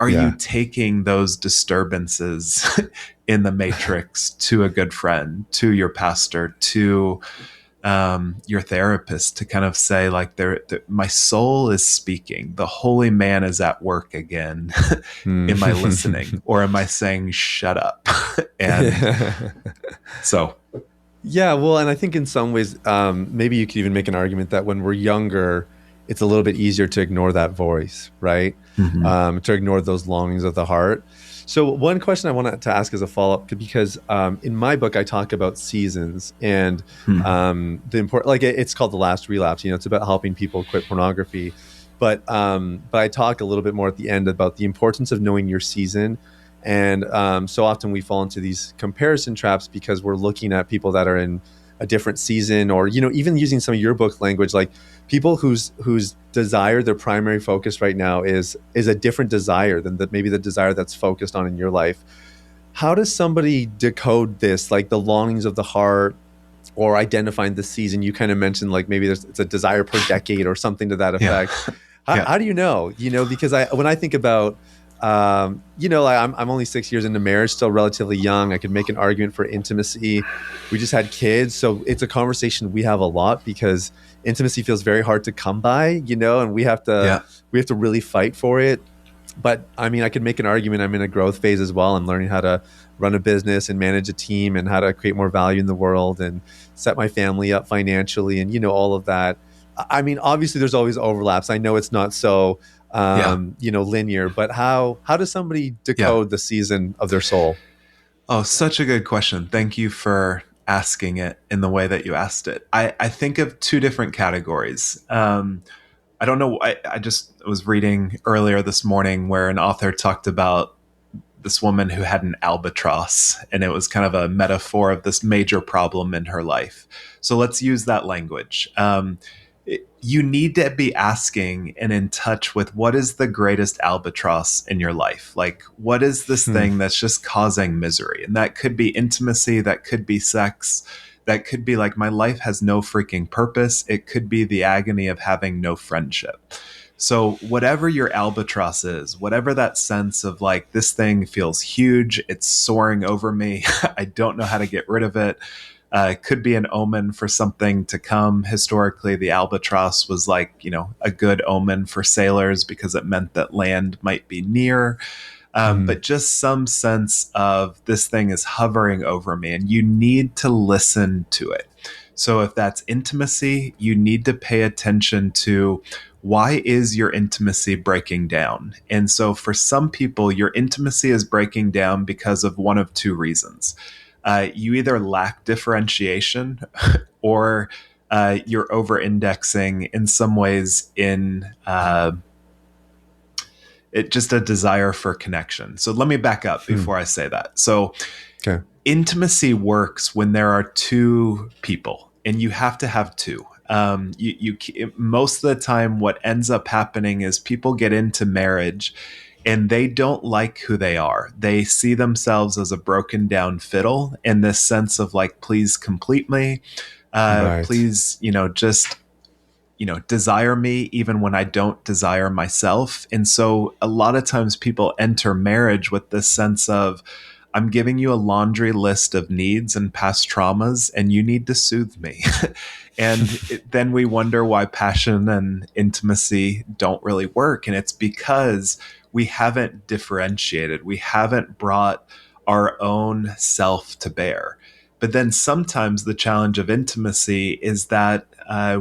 are you taking those disturbances in the matrix to a good friend, to your pastor, to your therapist, to kind of say like, my soul is speaking, the holy man is at work again. Am I listening, or am I saying shut up? And so yeah, well, and I think in some ways, maybe you could even make an argument that when we're younger, it's a little bit easier to ignore that voice, right? To ignore those longings of the heart. So one question I wanted to ask as a follow-up, because in my book, I talk about seasons and the important, like it's called The Last Relapse. It's about helping people quit pornography. But I talk a little bit more at the end about the importance of knowing your season. And so often we fall into these comparison traps because we're looking at people that are in a different season, or even using some of your book language, like people whose desire, their primary focus right now is a different desire than maybe the desire that's focused on in your life. How does somebody decode this, like the longings of the heart, or identifying the season? You kind of mentioned like maybe it's a desire per decade or something to that Yeah. effect. How, Yeah. how do you know? Because when I think about, like I'm only 6 years into marriage, still relatively young. I could make an argument for intimacy. We just had kids, so it's a conversation we have a lot because intimacy feels very hard to come by, and Yeah. we have to really fight for it. But I mean, I could make an argument. I'm in a growth phase as well. I'm learning how to run a business and manage a team and how to create more value in the world and set my family up financially and all of that. I mean, obviously there's always overlaps. I know it's not so Yeah. linear, but how does somebody Yeah. decode the season of their soul? Oh, such a good question. Thank you for asking it in the way that you asked it. I think of two different categories. I don't know. I just was reading earlier this morning where an author talked about this woman who had an albatross, and it was kind of a metaphor of this major problem in her life. So let's use that language. You need to be asking and in touch with what is the greatest albatross in your life? Like, what is this Hmm. thing that's just causing misery? And that could be intimacy, that could be sex, that could be like, my life has no freaking purpose. It could be the agony of having no friendship. So, whatever your albatross is, whatever that sense of like, this thing feels huge, it's soaring over me, I don't know how to get rid of it. It could be an omen for something to come. Historically, the albatross was like, a good omen for sailors because it meant that land might be near. Hmm. But just some sense of this thing is hovering over me, and you need to listen to it. So if that's intimacy, you need to pay attention to why is your intimacy breaking down? And so for some people, your intimacy is breaking down because of one of two reasons. You either lack differentiation or you're over indexing in some ways in it just a desire for connection. So let me back up Hmm. before I say that. So Okay. intimacy works when there are two people, and you have to have two. Most of the time, what ends up happening is people get into marriage and they don't like who they are. They see themselves as a broken down fiddle in this sense of like, please complete me. Right. Please, just desire me even when I don't desire myself. And so a lot of times people enter marriage with this sense of, I'm giving you a laundry list of needs and past traumas, and you need to soothe me. Then we wonder why passion and intimacy don't really work. And it's because we haven't differentiated, we haven't brought our own self to bear. But then sometimes the challenge of intimacy is that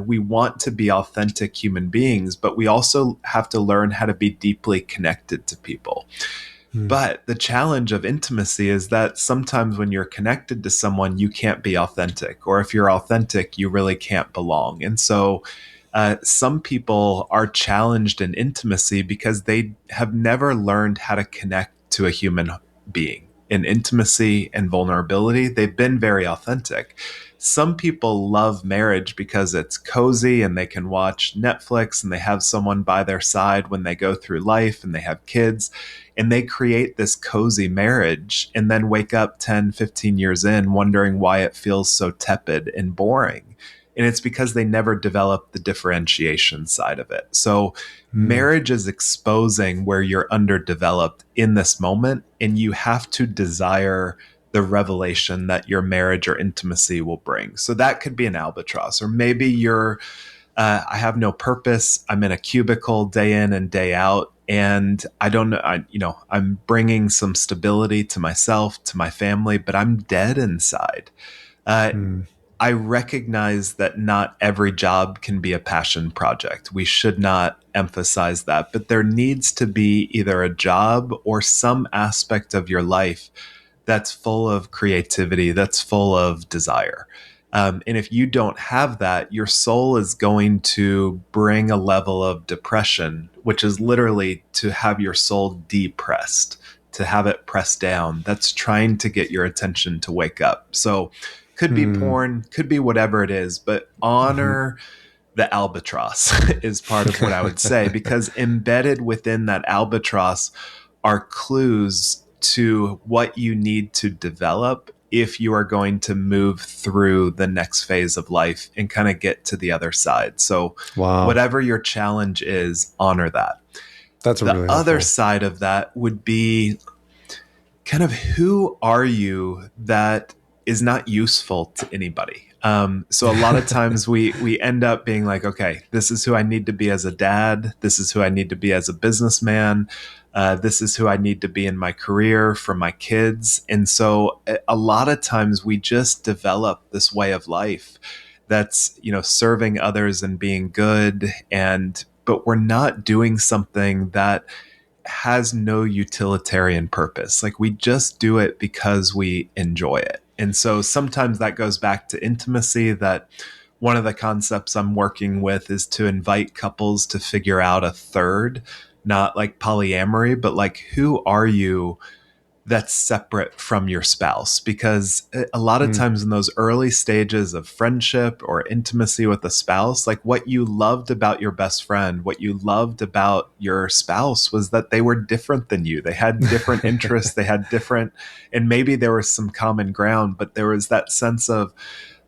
we want to be authentic human beings, but we also have to learn how to be deeply connected to people. Hmm. But the challenge of intimacy is that sometimes when you're connected to someone, you can't be authentic. Or if you're authentic, you really can't belong. And so some people are challenged in intimacy because they have never learned how to connect to a human being. In intimacy and vulnerability, they've been very authentic. Some people love marriage because it's cozy and they can watch Netflix and they have someone by their side when they go through life and they have kids, and they create this cozy marriage and then wake up 10, 15 years in wondering why it feels so tepid and boring. And it's because they never developed the differentiation side of it. So Hmm. marriage is exposing where you're underdeveloped in this moment, and you have to desire the revelation that your marriage or intimacy will bring. So that could be an albatross, or maybe you're I have no purpose. I'm in a cubicle day in and day out, and I don't know. I'm bringing some stability to myself, to my family, but I'm dead inside. Uh, Hmm. I recognize that not every job can be a passion project. We should not emphasize that, but there needs to be either a job or some aspect of your life that's full of creativity, that's full of desire. And if you don't have that, your soul is going to bring a level of depression, which is literally to have your soul depressed, to have it pressed down. That's trying to get your attention to wake up. So could be Hmm. porn, could be whatever it is, but Hmm. honor the albatross is part of what I would say, because embedded within that albatross are clues to what you need to develop if you are going to move through the next phase of life and kind of get to the other side. So, Wow. whatever your challenge is, honor that. That's The really other helpful. side of that would be kind of, who are you that is not useful to anybody? So a lot of times we end up being like, okay, this is who I need to be as a dad. This is who I need to be as a businessman. This is who I need to be in my career for my kids. And so a lot of times we just develop this way of life that's, serving others and being good, but we're not doing something that has no utilitarian purpose. Like, we just do it because we enjoy it. And so sometimes that goes back to intimacy, that one of the concepts I'm working with is to invite couples to figure out a third, not like polyamory, but like, who are you that's separate from your spouse? Because a lot of Hmm. times in those early stages of friendship or intimacy with a spouse, like, what you loved about your best friend, what you loved about your spouse was that they were different than you. They had different interests, they had different, and maybe there was some common ground, but there was that sense of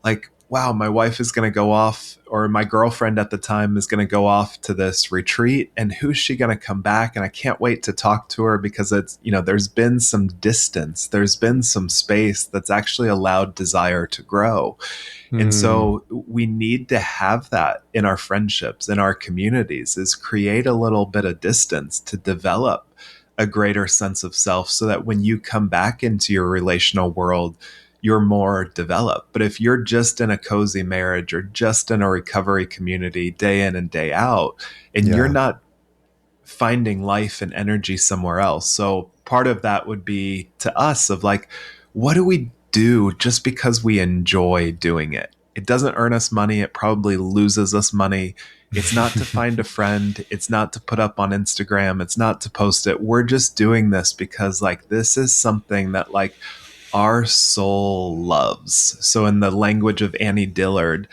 like, wow, my wife is going to go off, or my girlfriend at the time is going to go off to this retreat, and who's she going to come back? And I can't wait to talk to her, because it's, there's been some distance, there's been some space that's actually allowed desire to grow. And Hmm. so we need to have that in our friendships, in our communities, is create a little bit of distance to develop a greater sense of self, so that when you come back into your relational world, you're more developed. But if you're just in a cozy marriage or just in a recovery community day in and day out, and you're Yeah. not finding life and energy somewhere else. So part of that would be to us of like, what do we do just because we enjoy doing it? It doesn't earn us money. It probably loses us money. It's not to find a friend. It's not to put up on Instagram. It's not to post it. We're just doing this because like, this is something that like our soul loves. So in the language of Annie Dillard,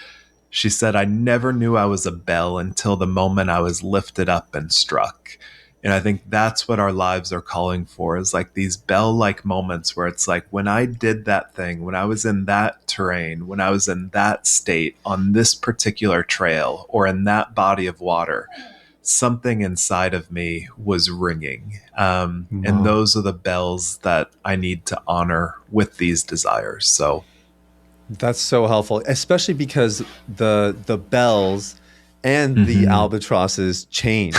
she said, I never knew I was a bell until the moment I was lifted up and struck. And I think that's what our lives are calling for, is like these bell like moments where it's like, when I did that thing, when I was in that terrain, when I was in that state on this particular trail or in that body of water, something inside of me was ringing. And Wow. those are the bells that I need to honor with these desires. So, That's so helpful, especially because the bells and the mhm. albatrosses change,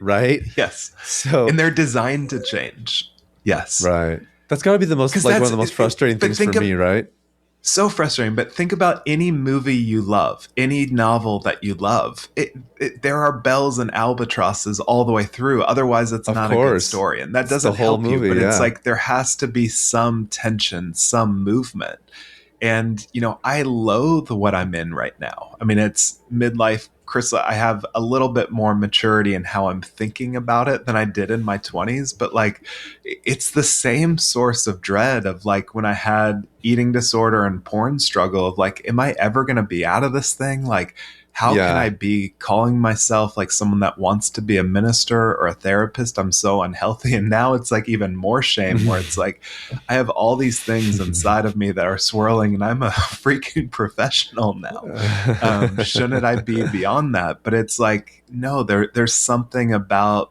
right? Yes. So, And they're designed to change. Yes. right. That's got to be the most Because like one that's of the most it, frustrating but things for think of, me, right? so frustrating, but think about any movie you love, any novel that you love. There are bells and albatrosses all the way through. Otherwise, it's Of not a good course. story. And that It's the doesn't whole help you. movie, But it's yeah. like there has to be some tension, some movement. And, I loathe what I'm in right now. I mean, it's midlife. Chrysalis, I have a little bit more maturity in how I'm thinking about it than I did in my 20s. But like, it's the same source of dread of like when I had eating disorder and porn struggle of like, am I ever going to be out of this thing? Like, how can I Yeah. be calling myself like someone that wants to be a minister or a therapist? I'm so unhealthy. And now it's like even more shame, where it's like, I have all these things inside of me that are swirling, and I'm a freaking professional now. Shouldn't I be beyond that? But it's like, no, there's something about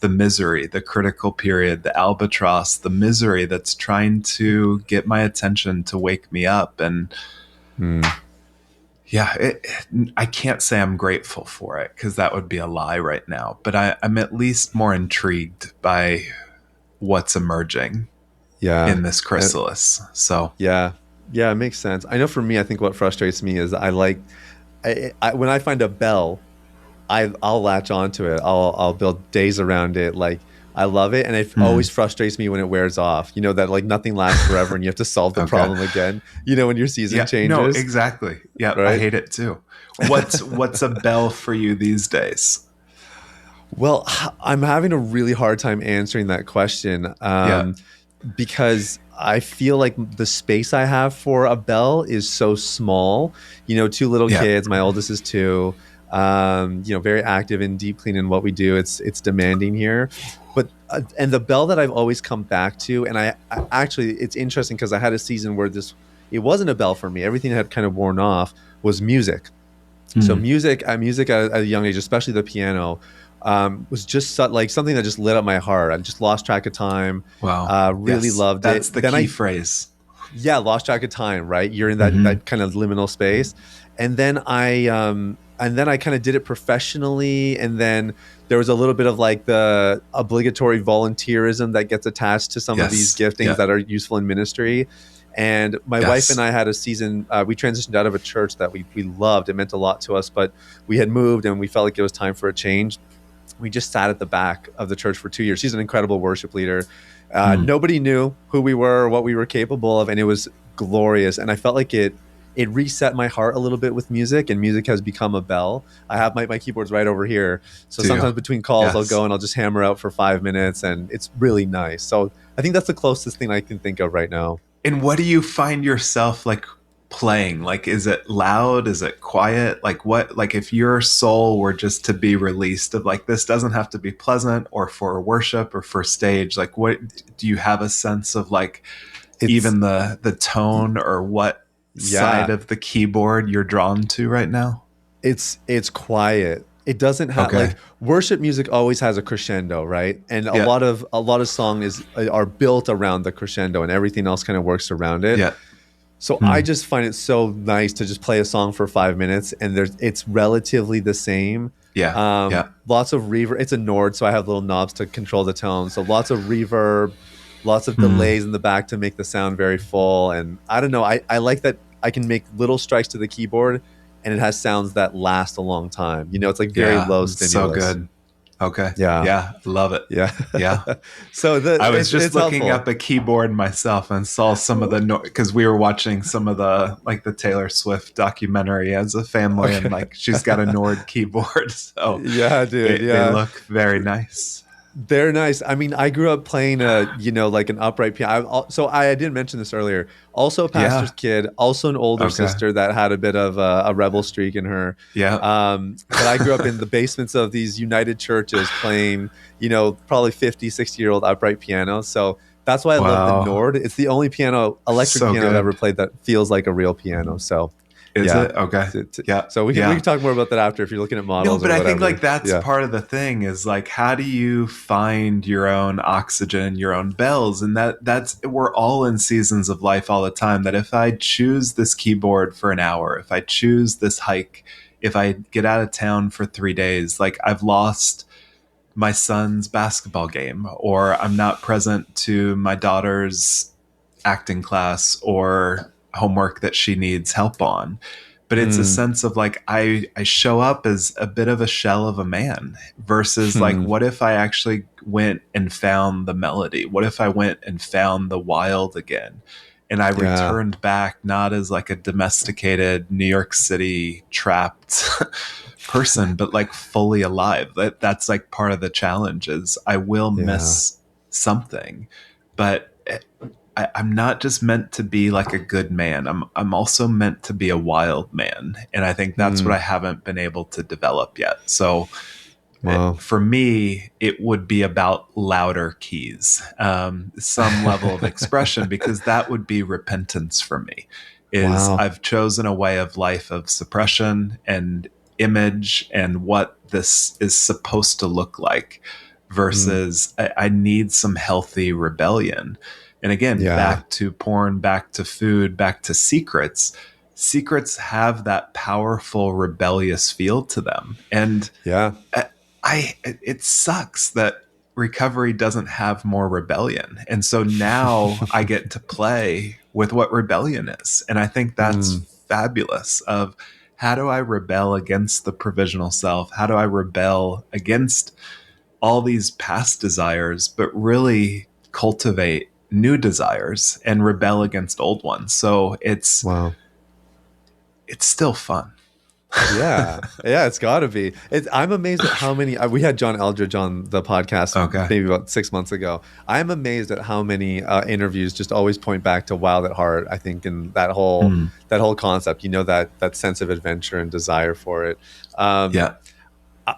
the misery, the critical period, the albatross, the misery that's trying to get my attention to wake me up. And Hmm. yeah, I can't say I'm grateful for it, because that would be a lie right now. But I'm at least more intrigued by what's emerging Yeah. in this And chrysalis. So, yeah. Yeah, it makes sense. I know for me, I think what frustrates me is when I find a bell, I'll latch onto it. I'll build days around it. Like I love it. And it always frustrates me when it wears off. You know, that like nothing lasts forever and you have to solve the Okay. problem again, you know, when your season Yeah, no, changes, exactly. Yeah, I right? hate it too. What's a bell for you these days? Well, I'm having a really hard time answering that question. Yeah. Because I feel like the space I have for a bell is so small. You know, two little Yeah. kids. My oldest is two. You know, very active and deep clean in what we do. It's demanding here, but and the bell that I've always come back to, and I actually it's interesting because I had a season where this it wasn't a bell for me. Everything had kind of worn off was music. So Hmm. music at a young age, especially the piano, was just like something that just lit up my heart. I just lost track of time. Wow. Really Yes, loved that's it. the Then key I, phrase. yeah, lost track of time. Right, you're in Hmm. that kind of liminal space, and then I kind of did it professionally, and then there was a little bit of like the obligatory volunteerism that gets attached to some of these Yes. giftings Yeah. that are useful in ministry. And my wife and Yes. I had a season. We transitioned out of a church that we loved. It meant a lot to us, but we had moved, and we felt like it was time for a change. We just sat at the back of the church for 2 years. She's an incredible worship leader. Hmm. Nobody knew who we were or what we were capable of, and it was glorious. And I felt like it reset my heart a little bit with music, and music has become a bell. I have my keyboards right over here. So Do you? sometimes between calls, I'll go Yes. and I'll just hammer out for 5 minutes, and it's really nice. So I think that's the closest thing I can think of right now. And what do you find yourself like playing? Like, is it loud? Is it quiet? Like, what, like, if your soul were just to be released of like, this doesn't have to be pleasant or for worship or for stage, like, what do you have a sense of like, It's even the tone or what side yeah, of the keyboard you're drawn to right now? it's quiet. It doesn't have Okay. like worship music always has a crescendo, right? And Yeah. a lot of song is are built around the crescendo, and everything else kind of works around it. Yeah. So I Hmm. just find it so nice to just play a song for 5 minutes, and it's relatively the same. Yeah. Yeah. Lots of reverb. It's a Nord, so I have little knobs to control the tone. So lots of reverb, lots of Hmm. delays in the back to make the sound very full. And I don't know, I like that I can make little strikes to the keyboard, and it has sounds that last a long time. You know, it's like very Yeah. low It's so stimulus. good. Okay. Yeah, Yeah. Love it. yeah. Yeah. So I was just it's looking helpful. up a keyboard myself and saw some of the because we were watching some of the like the Taylor Swift documentary as a family, and Okay. like she's got a Nord keyboard, so Yeah, dude. they Yeah. look very nice. They're nice. I mean, I grew up playing you know, like an upright piano. So I didn't mention this earlier. Also a pastor's Yeah. kid, also an older Okay. sister that had a bit of a rebel streak in her. Yeah. But I grew up in the basements of these United churches playing, you know, probably 50, 60-year-old upright pianos. So that's why I love the Wow. Nord. It's the only electric So piano I've ever good. played that feels like a real piano. So Is yeah. it? Okay. Yeah. So we Yeah. can talk more about that after if you're looking at No, models but or I think like whatever. that's Yeah. part of the thing is like how do you find your own oxygen, your own bells, and that's we're all in seasons of life all the time. That if I choose this keyboard for an hour, if I choose this hike, if I get out of town for 3 days, like I've lost my son's basketball game, or I'm not present to my daughter's acting class or homework that she needs help on. But it's a Mm. sense of like I show up as a bit of a shell of a man versus like Hmm. what if I actually went and found the melody? What if I went and found the wild again? And I Yeah. returned back not as like a domesticated New York City trapped person, but like fully alive. That's like part of the challenge is I will Yeah. miss something, but I'm not just meant to be like a good man. I'm also meant to be a wild man, and I think that's what I Mm. haven't been able to develop yet. So Wow. for me, it would be about louder keys, some level of expression, because that would be repentance for me. Is Wow. I've chosen a way of life of suppression and image and what this is supposed to look like Mm. versus I need some healthy rebellion. And again, Yeah. back to porn, back to food, back to secrets. Secrets have that powerful rebellious feel to them. And Yeah. it sucks that recovery doesn't have more rebellion. And so now I get to play with what rebellion is. And I think that's Mm. fabulous of how do I rebel against the provisional self? How do I rebel against all these past desires, but really cultivate new desires and rebel against old ones. So Wow. it's still fun. Yeah, yeah, it's got to be. I'm amazed at how many. We had John Eldridge on the podcast Okay. maybe about 6 months ago. I'm amazed at how many interviews just always point back to Wild at Heart. I think in Mm, that whole concept, that sense of adventure and desire for it. Um, yeah.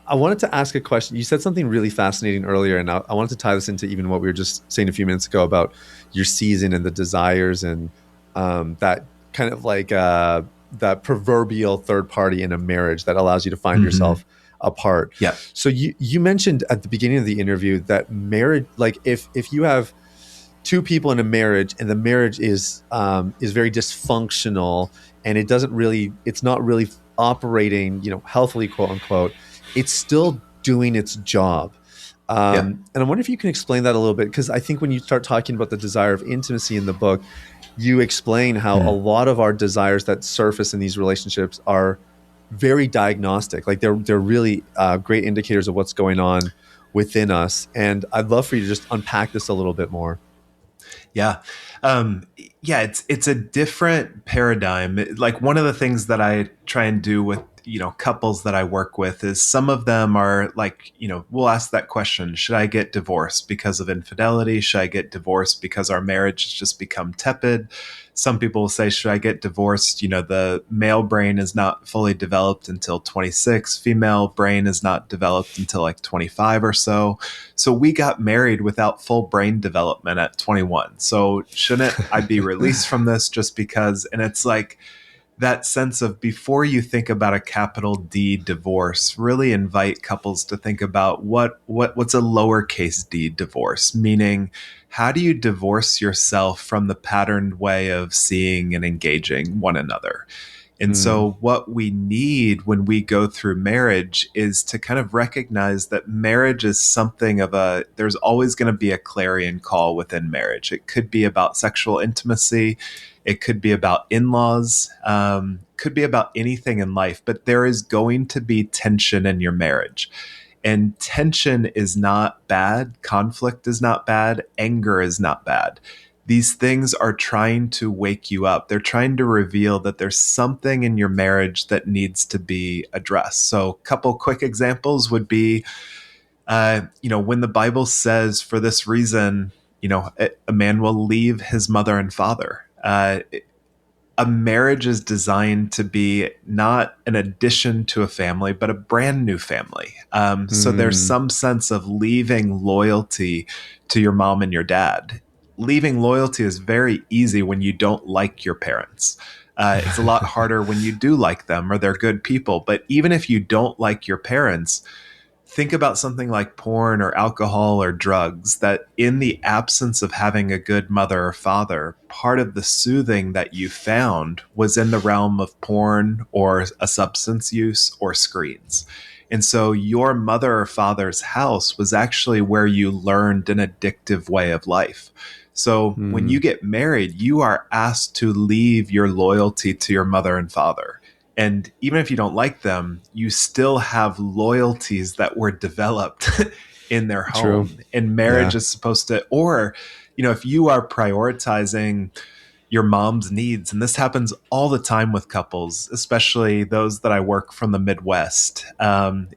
I wanted to ask a question. You said something really fascinating earlier, and I wanted to tie this into even what we were just saying a few minutes ago about your season and the desires and that kind of like that proverbial third party in a marriage that allows you to find Hmm. yourself apart. Yeah. So you mentioned at the beginning of the interview that marriage, like if you have two people in a marriage and the marriage is very dysfunctional and it's not really operating healthily, quote unquote, it's still doing its job. Yeah. And I wonder if you can explain that a little bit, because I think when you start talking about the desire of intimacy in the book, you explain how a Mm. lot of our desires that surface in these relationships are very diagnostic. Like they're really great indicators of what's going on within us. And I'd love for you to just unpack this a little bit more. Yeah. Um, yeah, it's a different paradigm. Like one of the things that I try and do with, couples that I work with is some of them are like, we'll ask that question, should I get divorced because of infidelity? Should I get divorced because our marriage has just become tepid? Some people will say, should I get divorced? The male brain is not fully developed until 26. Female brain is not developed until like 25 or so. So we got married without full brain development at 21. So shouldn't I be released from this just because? And it's like that sense of, before you think about a capital D divorce, really invite couples to think about what's a lowercase d divorce, meaning how do you divorce yourself from the patterned way of seeing and engaging one another? And Mm, so, what we need when we go through marriage is to kind of recognize that marriage is something of there's always going to be a clarion call within marriage. It could be about sexual intimacy, it could be about in laws, could be about anything in life, but there is going to be tension in your marriage. And tension is not bad, conflict is not bad, anger is not bad. These things are trying to wake you up. They're trying to reveal that there's something in your marriage that needs to be addressed. So, a couple quick examples would be, when the Bible says, for this reason, a man will leave his mother and father. A marriage is designed to be not an addition to a family, but a brand new family. So there's mm, some sense of leaving loyalty to your mom and your dad. Leaving loyalty is very easy when you don't like your parents. It's a lot harder when you do like them or they're good people. But even if you don't like your parents, think about something like porn or alcohol or drugs, that in the absence of having a good mother or father, part of the soothing that you found was in the realm of porn or a substance use or screens. And so your mother or father's house was actually where you learned an addictive way of life. So when you mm. get married, you are asked to leave your loyalty to your mother and father. And even if you don't like them, you still have loyalties that were developed in their True. home. And marriage Yeah. is supposed to, or, if you are prioritizing your mom's needs, and this happens all the time with couples, especially those that I work from the Midwest,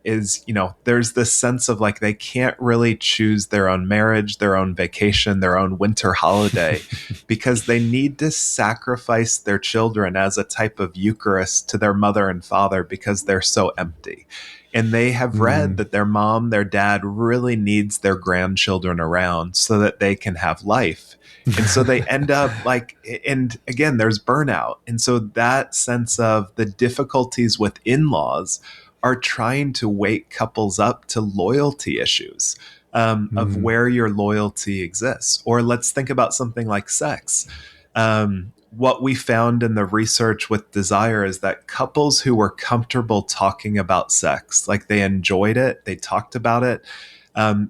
is, there's this sense of like they can't really choose their own marriage, their own vacation, their own winter holiday, because they need to sacrifice their children as a type of Eucharist to their mother and father because they're so empty. And they have read Mm, that their mom, their dad really needs their grandchildren around so that they can have life. And so they end up like, and again, there's burnout. And so that sense of the difficulties with in laws are trying to wake couples up to loyalty issues, of mm, where your loyalty exists. Or let's think about something like sex. What we found in the research with desire is that couples who were comfortable talking about sex, like they enjoyed it, they talked about it,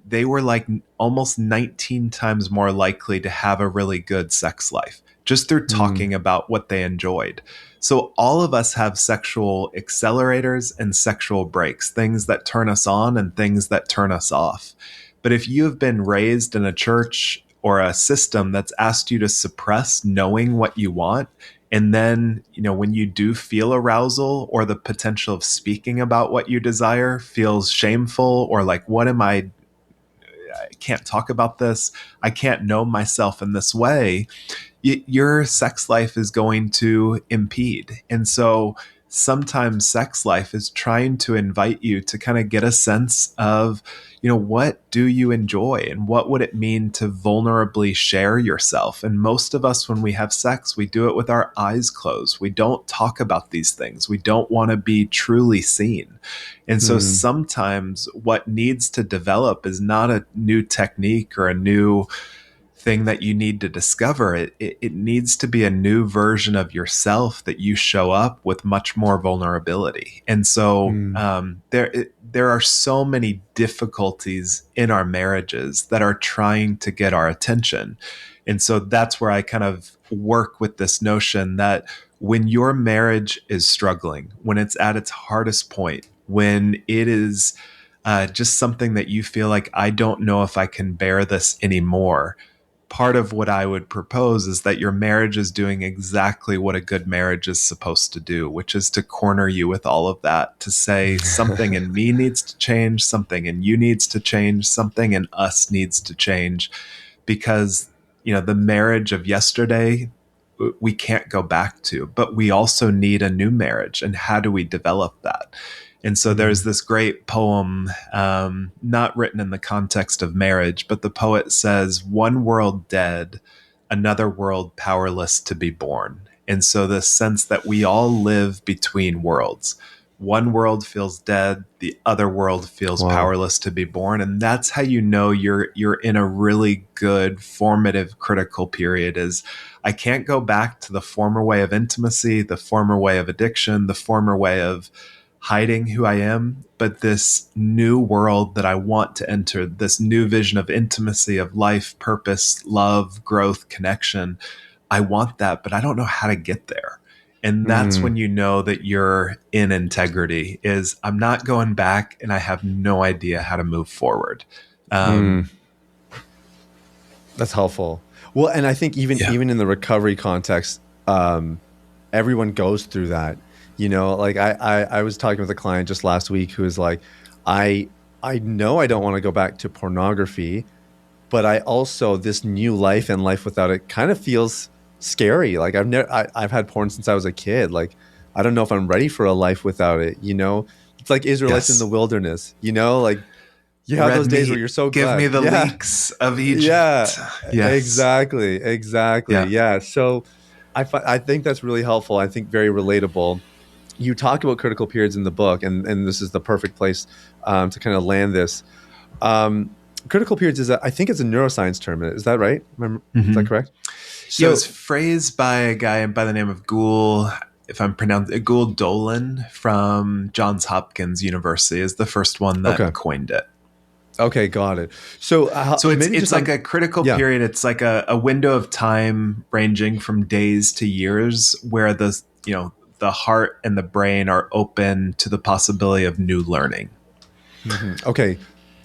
they were like almost 19 times more likely to have a really good sex life just through mm, talking about what they enjoyed. So all of us have sexual accelerators and sexual brakes, things that turn us on and things that turn us off. But if you have been raised in a church or a system that's asked you to suppress knowing what you want, and then, when you do feel arousal or the potential of speaking about what you desire feels shameful, or like, what am I can't talk about this. I can't know myself in this way. Your sex life is going to impede. And so sometimes sex life is trying to invite you to kind of get a sense of, what do you enjoy and what would it mean to vulnerably share yourself? And most of us, when we have sex, we do it with our eyes closed. We don't talk about these things. We don't want to be truly seen. And so Mm, sometimes what needs to develop is not a new technique or a new thing that you need to discover. It needs to be a new version of yourself that you show up with much more vulnerability. And so mm, there are so many difficulties in our marriages that are trying to get our attention. And so that's where I kind of work with this notion that when your marriage is struggling, when it's at its hardest point, when it is just something that you feel like, I don't know if I can bear this anymore, part of what I would propose is that your marriage is doing exactly what a good marriage is supposed to do, which is to corner you with all of that, to say something in me needs to change, something in you needs to change, something in us needs to change, because, the marriage of yesterday, we can't go back to, but we also need a new marriage. And how do we develop that? And so there's mm. this great poem, not written in the context of marriage, but the poet says, "One world dead, another world powerless to be born." And so the sense that we all live between worlds. One world feels dead, the other world feels Wow. powerless to be born. And that's how you know you're in a really good formative critical period. Is I can't go back to the former way of intimacy, the former way of addiction, the former way of hiding who I am, but this new world that I want to enter, this new vision of intimacy, of life, purpose, love, growth, connection. I want that, but I don't know how to get there. And that's Mm, when you know that you're in integrity. Is I'm not going back and I have no idea how to move forward. mm. Um, That's helpful. Well, and I think even yeah. even in the recovery context, everyone goes through that. Like I was talking with a client just last week who was like, I I know I don't want to go back to pornography, but I also this new life and life without it kind of feels scary. Like I've had porn since I was a kid. Like I don't know if I'm ready for a life without it. It's like Israelites in the Yes. wilderness. Like you have Red those days where meat. you're so Give me glad. the Yeah. leeks of Yeah, Egypt. Yes. exactly. Yeah. Yeah. So I think that's really helpful. I think very relatable. You talk about critical periods in the book, and this is the perfect place to kind of land this. Um, Critical periods I think it's a neuroscience term. Is that right? Is that Mhm. correct? Yeah, it was So, phrased by a guy by the name of Ghoul, if I'm pronouncing Ghoul Dolan from Johns Hopkins University is the first one that okay. coined it. Okay, got it. So, So it's maybe it's just like a critical yeah. period. It's like a window of time ranging from days to years where the heart and the brain are open to the possibility of new learning. Okay.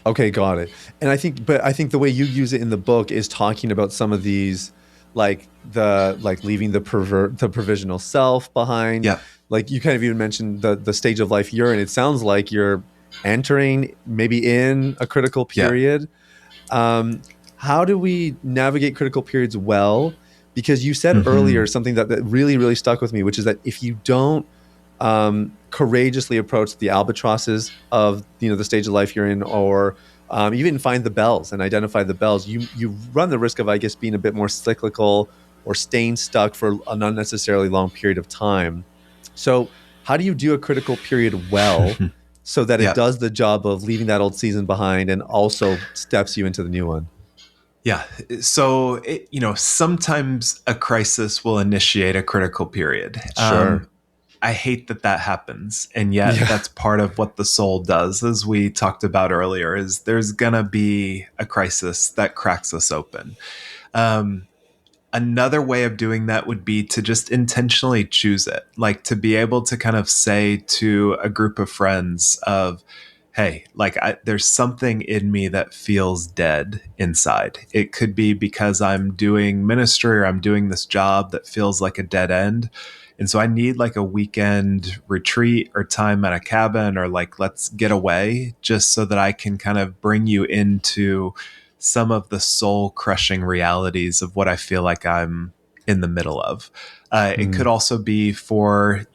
Okay, got it. And I think the way you use it in the book is talking about some of these, like leaving the provisional self behind. Yeah. Like you kind of even mentioned the stage of life you're in. It sounds like you're entering maybe in a critical Yeah. period. How do we navigate critical periods well? Because you said Hmm. earlier something that really, really stuck with me, which is that if you don't courageously approach the albatrosses of the stage of life you're in, or even find the bells and identify the bells, you run the risk of, I guess, being a bit more cyclical or staying stuck for an unnecessarily long period of time. So, how do you do a critical period well so that it Yeah. does the job of leaving that old season behind and also steps you into the new one? Yeah. So, sometimes a crisis will initiate a critical period. Sure. I hate that happens. And yet Yeah. that's part of what the soul does, as we talked about earlier, is there's going to be a crisis that cracks us open. Um, Another way of doing that would be to just intentionally choose it, like to be able to kind of say to a group of friends of, hey, like there's something in me that feels dead inside. It could be because I'm doing ministry or I'm doing this job that feels like a dead end. And so I need like a weekend retreat or time at a cabin, or like, let's get away just so that I can kind of bring you into some of the soul crushing realities of what I feel like I'm in the middle of. It could Mm, also be for,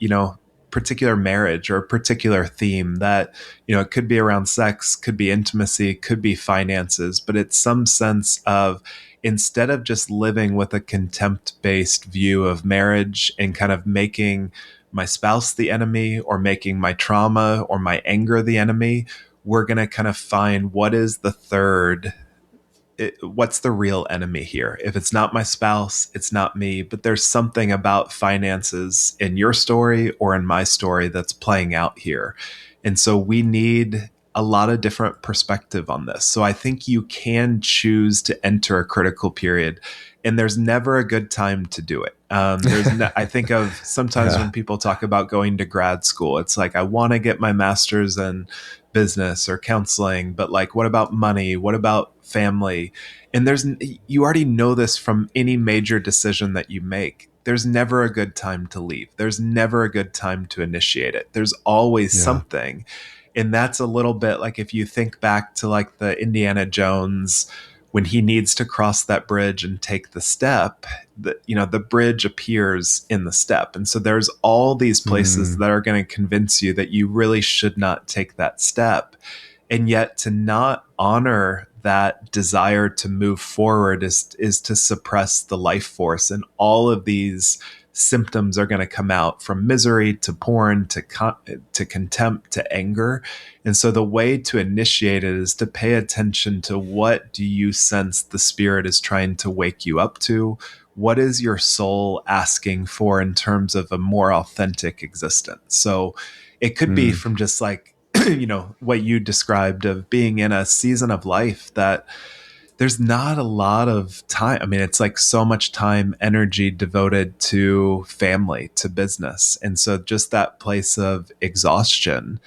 particular marriage or a particular theme that, it could be around sex, could be intimacy, could be finances, but it's some sense of, instead of just living with a contempt based view of marriage and kind of making my spouse the enemy or making my trauma or my anger the enemy, we're going to kind of find what is the third, what's the real enemy here? If it's not my spouse, it's not me, but there's something about finances in your story or in my story that's playing out here. And so we need a lot of different perspective on this. So I think you can choose to enter a critical period, and there's never a good time to do it. I think of sometimes yeah. when people talk about going to grad school, it's like, I want to get my master's in business or counseling, but like, what about money? What about family? And you already know this from any major decision that you make. There's never a good time to leave. There's never a good time to initiate it. There's always Yeah. something. And that's a little bit like, if you think back to like the Indiana Jones, when he needs to cross that bridge and take the step, the bridge appears in the step. And so there's all these places Mm, that are going to convince you that you really should not take that step. And yet to not honor that desire to move forward is to suppress the life force. And all of these symptoms are going to come out, from misery to porn to contempt to anger. And so the way to initiate it is to pay attention to, what do you sense the spirit is trying to wake you up to? What is your soul asking for in terms of a more authentic existence? So it could be mm, from just like, what you described of being in a season of life that there's not a lot of time. I mean, it's like so much time, energy devoted to family, to business. And so just that place of exhaustion,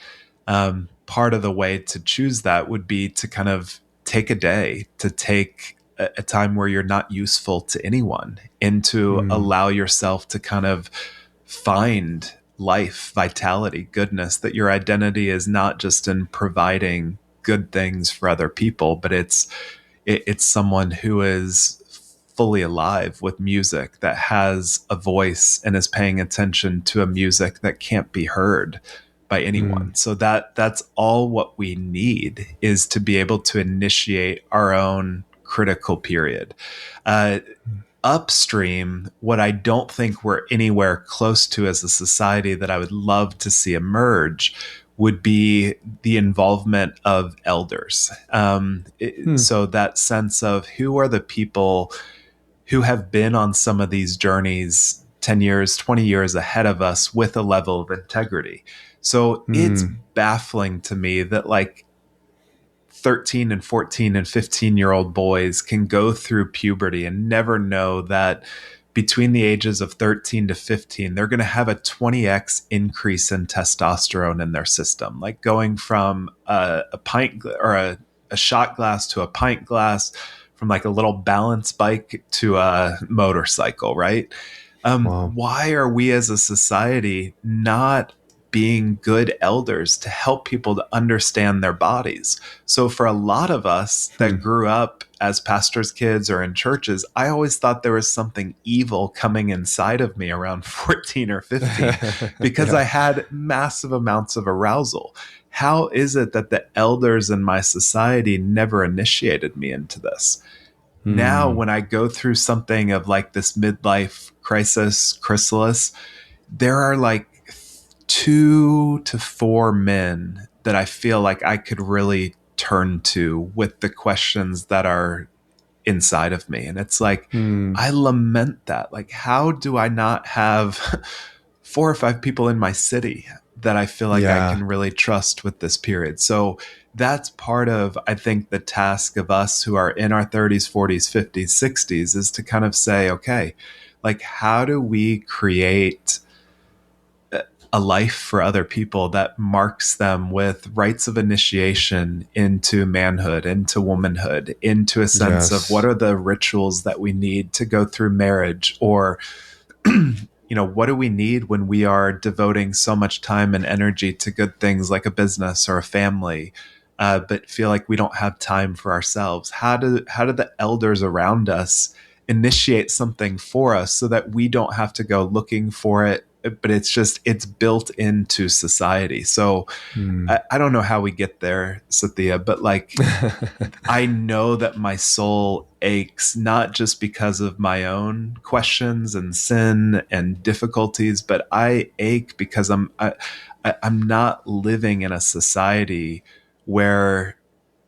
part of the way to choose that would be to kind of take a day, to take a time where you're not useful to anyone, and to mm, allow yourself to kind of find life, vitality, goodness, that your identity is not just in providing good things for other people, but it's someone who is fully alive with music, that has a voice and is paying attention to a music that can't be heard by anyone. mm, So that's all what we need, is to be able to initiate our own critical period. Uh, Upstream, what I don't think we're anywhere close to as a society that I would love to see emerge would be the involvement of elders. mm, So that sense of, who are the people who have been on some of these journeys 10 years, 20 years ahead of us with a level of integrity. So it's mm, baffling to me that like 13 and 14 and 15-year-old boys can go through puberty and never know that between the ages of 13 to 15, they're going to have a 20x increase in testosterone in their system, like going from a pint or a shot glass to a pint glass, from like a little balance bike to a motorcycle, right? wow. Why are we as a society not being good elders to help people to understand their bodies? So for a lot of us that Hmm. grew up as pastors' kids or in churches, I always thought there was something evil coming inside of me around 14 or 15 because I Yeah. had massive amounts of arousal. How is it that the elders in my society never initiated me into this? Now, Hmm. when I go through something of like this midlife crisis, Chrysalis, there are like 2 to 4 men that I feel like I could really turn to with the questions that are inside of me. And it's like, Hmm. I lament that. Like, how do I not have 4 or 5 people in my city that I feel like I Yeah. can really trust with this period? So that's part of, I think, the task of us who are in our 30s, 40s, 50s, 60s is to kind of say, okay, like, how do we create a life for other people that marks them with rites of initiation into manhood, into womanhood, into a sense of what Yes. are the rituals that we need to go through marriage, or what do we need when we are devoting so much time and energy to good things like a business or a family, but feel like we don't have time for ourselves? How do the elders around us initiate something for us so that we don't have to go looking for it, but it's built into society? So Hmm. I don't know how we get there, Sathiya, but like, I know that my soul aches not just because of my own questions and sin and difficulties, but I ache because I'm not living in a society where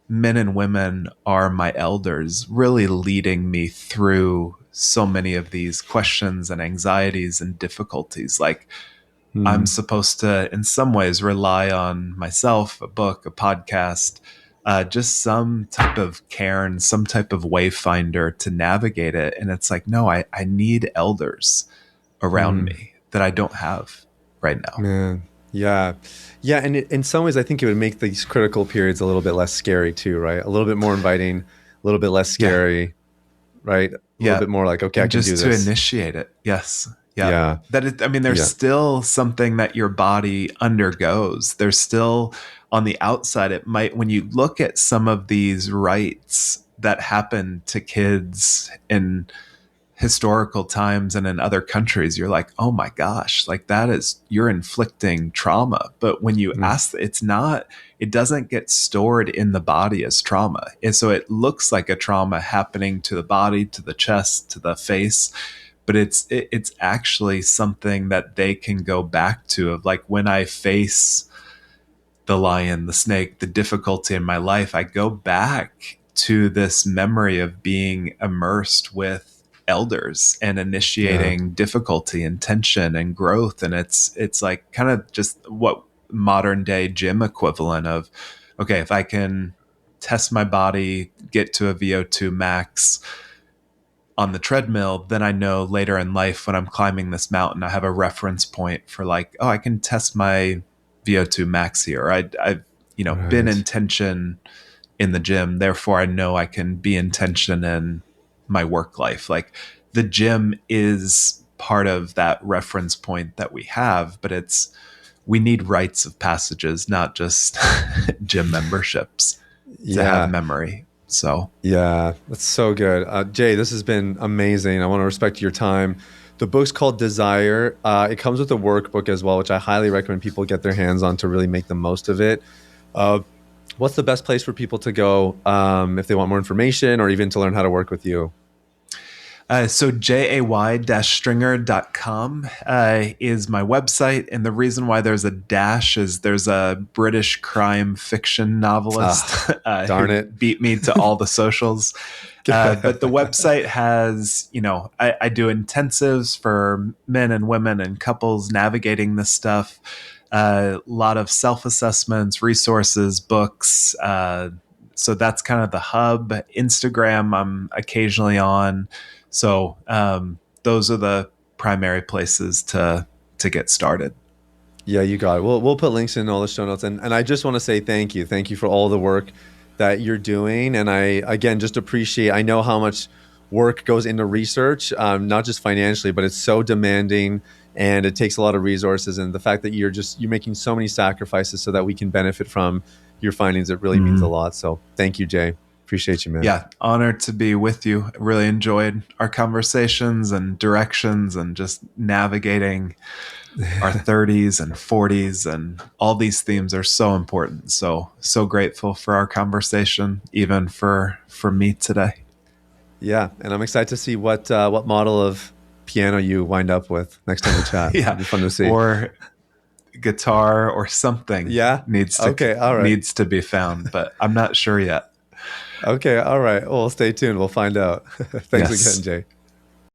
men and women are my elders, really leading me through so many of these questions and anxieties and difficulties. Like, I'm Hmm. supposed to, in some ways, rely on myself, a book, a podcast, just some type of cairn, some type of wayfinder to navigate it. And it's like, no, I need elders around Hmm. me that I don't have right now. Man. Yeah. Yeah. And in some ways, I think it would make these critical periods a little bit less scary too, right? A little bit more inviting, a little bit less Yeah. scary, right? A little Yeah. bit more like, okay, I And can do just to this. initiate it. Yes. Yeah. Yeah. I mean, there's Yeah. still something that your body undergoes. There's still, on the outside, it might, when you look at some of these rites that happen to kids in historical times and in other countries, you're like, oh my gosh, like, you're inflicting trauma. But when you Mm. ask, it doesn't get stored in the body as trauma. And so it looks like a trauma happening to the body, to the chest, to the face, but it's actually something that they can go back to, of like, when I face the lion, the snake, the difficulty in my life, I go back to this memory of being immersed with elders and Yeah. initiating difficulty and tension and growth. And it's like kind of just what modern day gym equivalent of, okay, if I can test my body, get to a VO2 max on the treadmill, then I know later in life when I'm climbing this mountain, I have a reference point for like, oh, I can test my VO2 max here. I've been in Right. tension in the gym, therefore I know I can be in tension in my work life. Like, the gym is part of that reference point that we have, but we need rites of passages, not just gym memberships to have Yeah. memory. So Yeah, that's so good. Jay, this has been amazing. I want to respect your time. The book's called Desire. It comes with a workbook as well, which I highly recommend people get their hands on to really make the most of it. Uh, what's the best place for people to go if they want more information or even to learn how to work with you? So jay-stringer.com is my website. And the reason why there's a dash is there's a British crime fiction Ah, novelist darn who it. beat me to all the socials. But the website has, I do intensives for men and women and couples navigating this stuff. A lot of self-assessments, resources, books. So that's kind of the hub. Instagram, I'm occasionally on. So those are the primary places to get started. Yeah, you got it. We'll put links in all the show notes. And I just want to say thank you. Thank you for all the work that you're doing. And I, again, just appreciate, I know how much work goes into research, not just financially, but it's so demanding and it takes a lot of resources. And the fact that you're making so many sacrifices so that we can benefit from your findings, it really means a Mhm. lot. So thank you, Jay. Appreciate you, man. Yeah, honored to be with you. Really enjoyed our conversations and directions and just navigating our 30s and 40s, and all these themes are so important. So grateful for our conversation, even for me today. Yeah. And I'm excited to see what model of piano you wind up with next time we chat. It'll Yeah, be fun to see. or guitar or something Yeah. Okay. All right. needs to be found, but I'm not sure yet. Okay. All right. Well, stay tuned. We'll find out. Thanks again, Yes. Jay.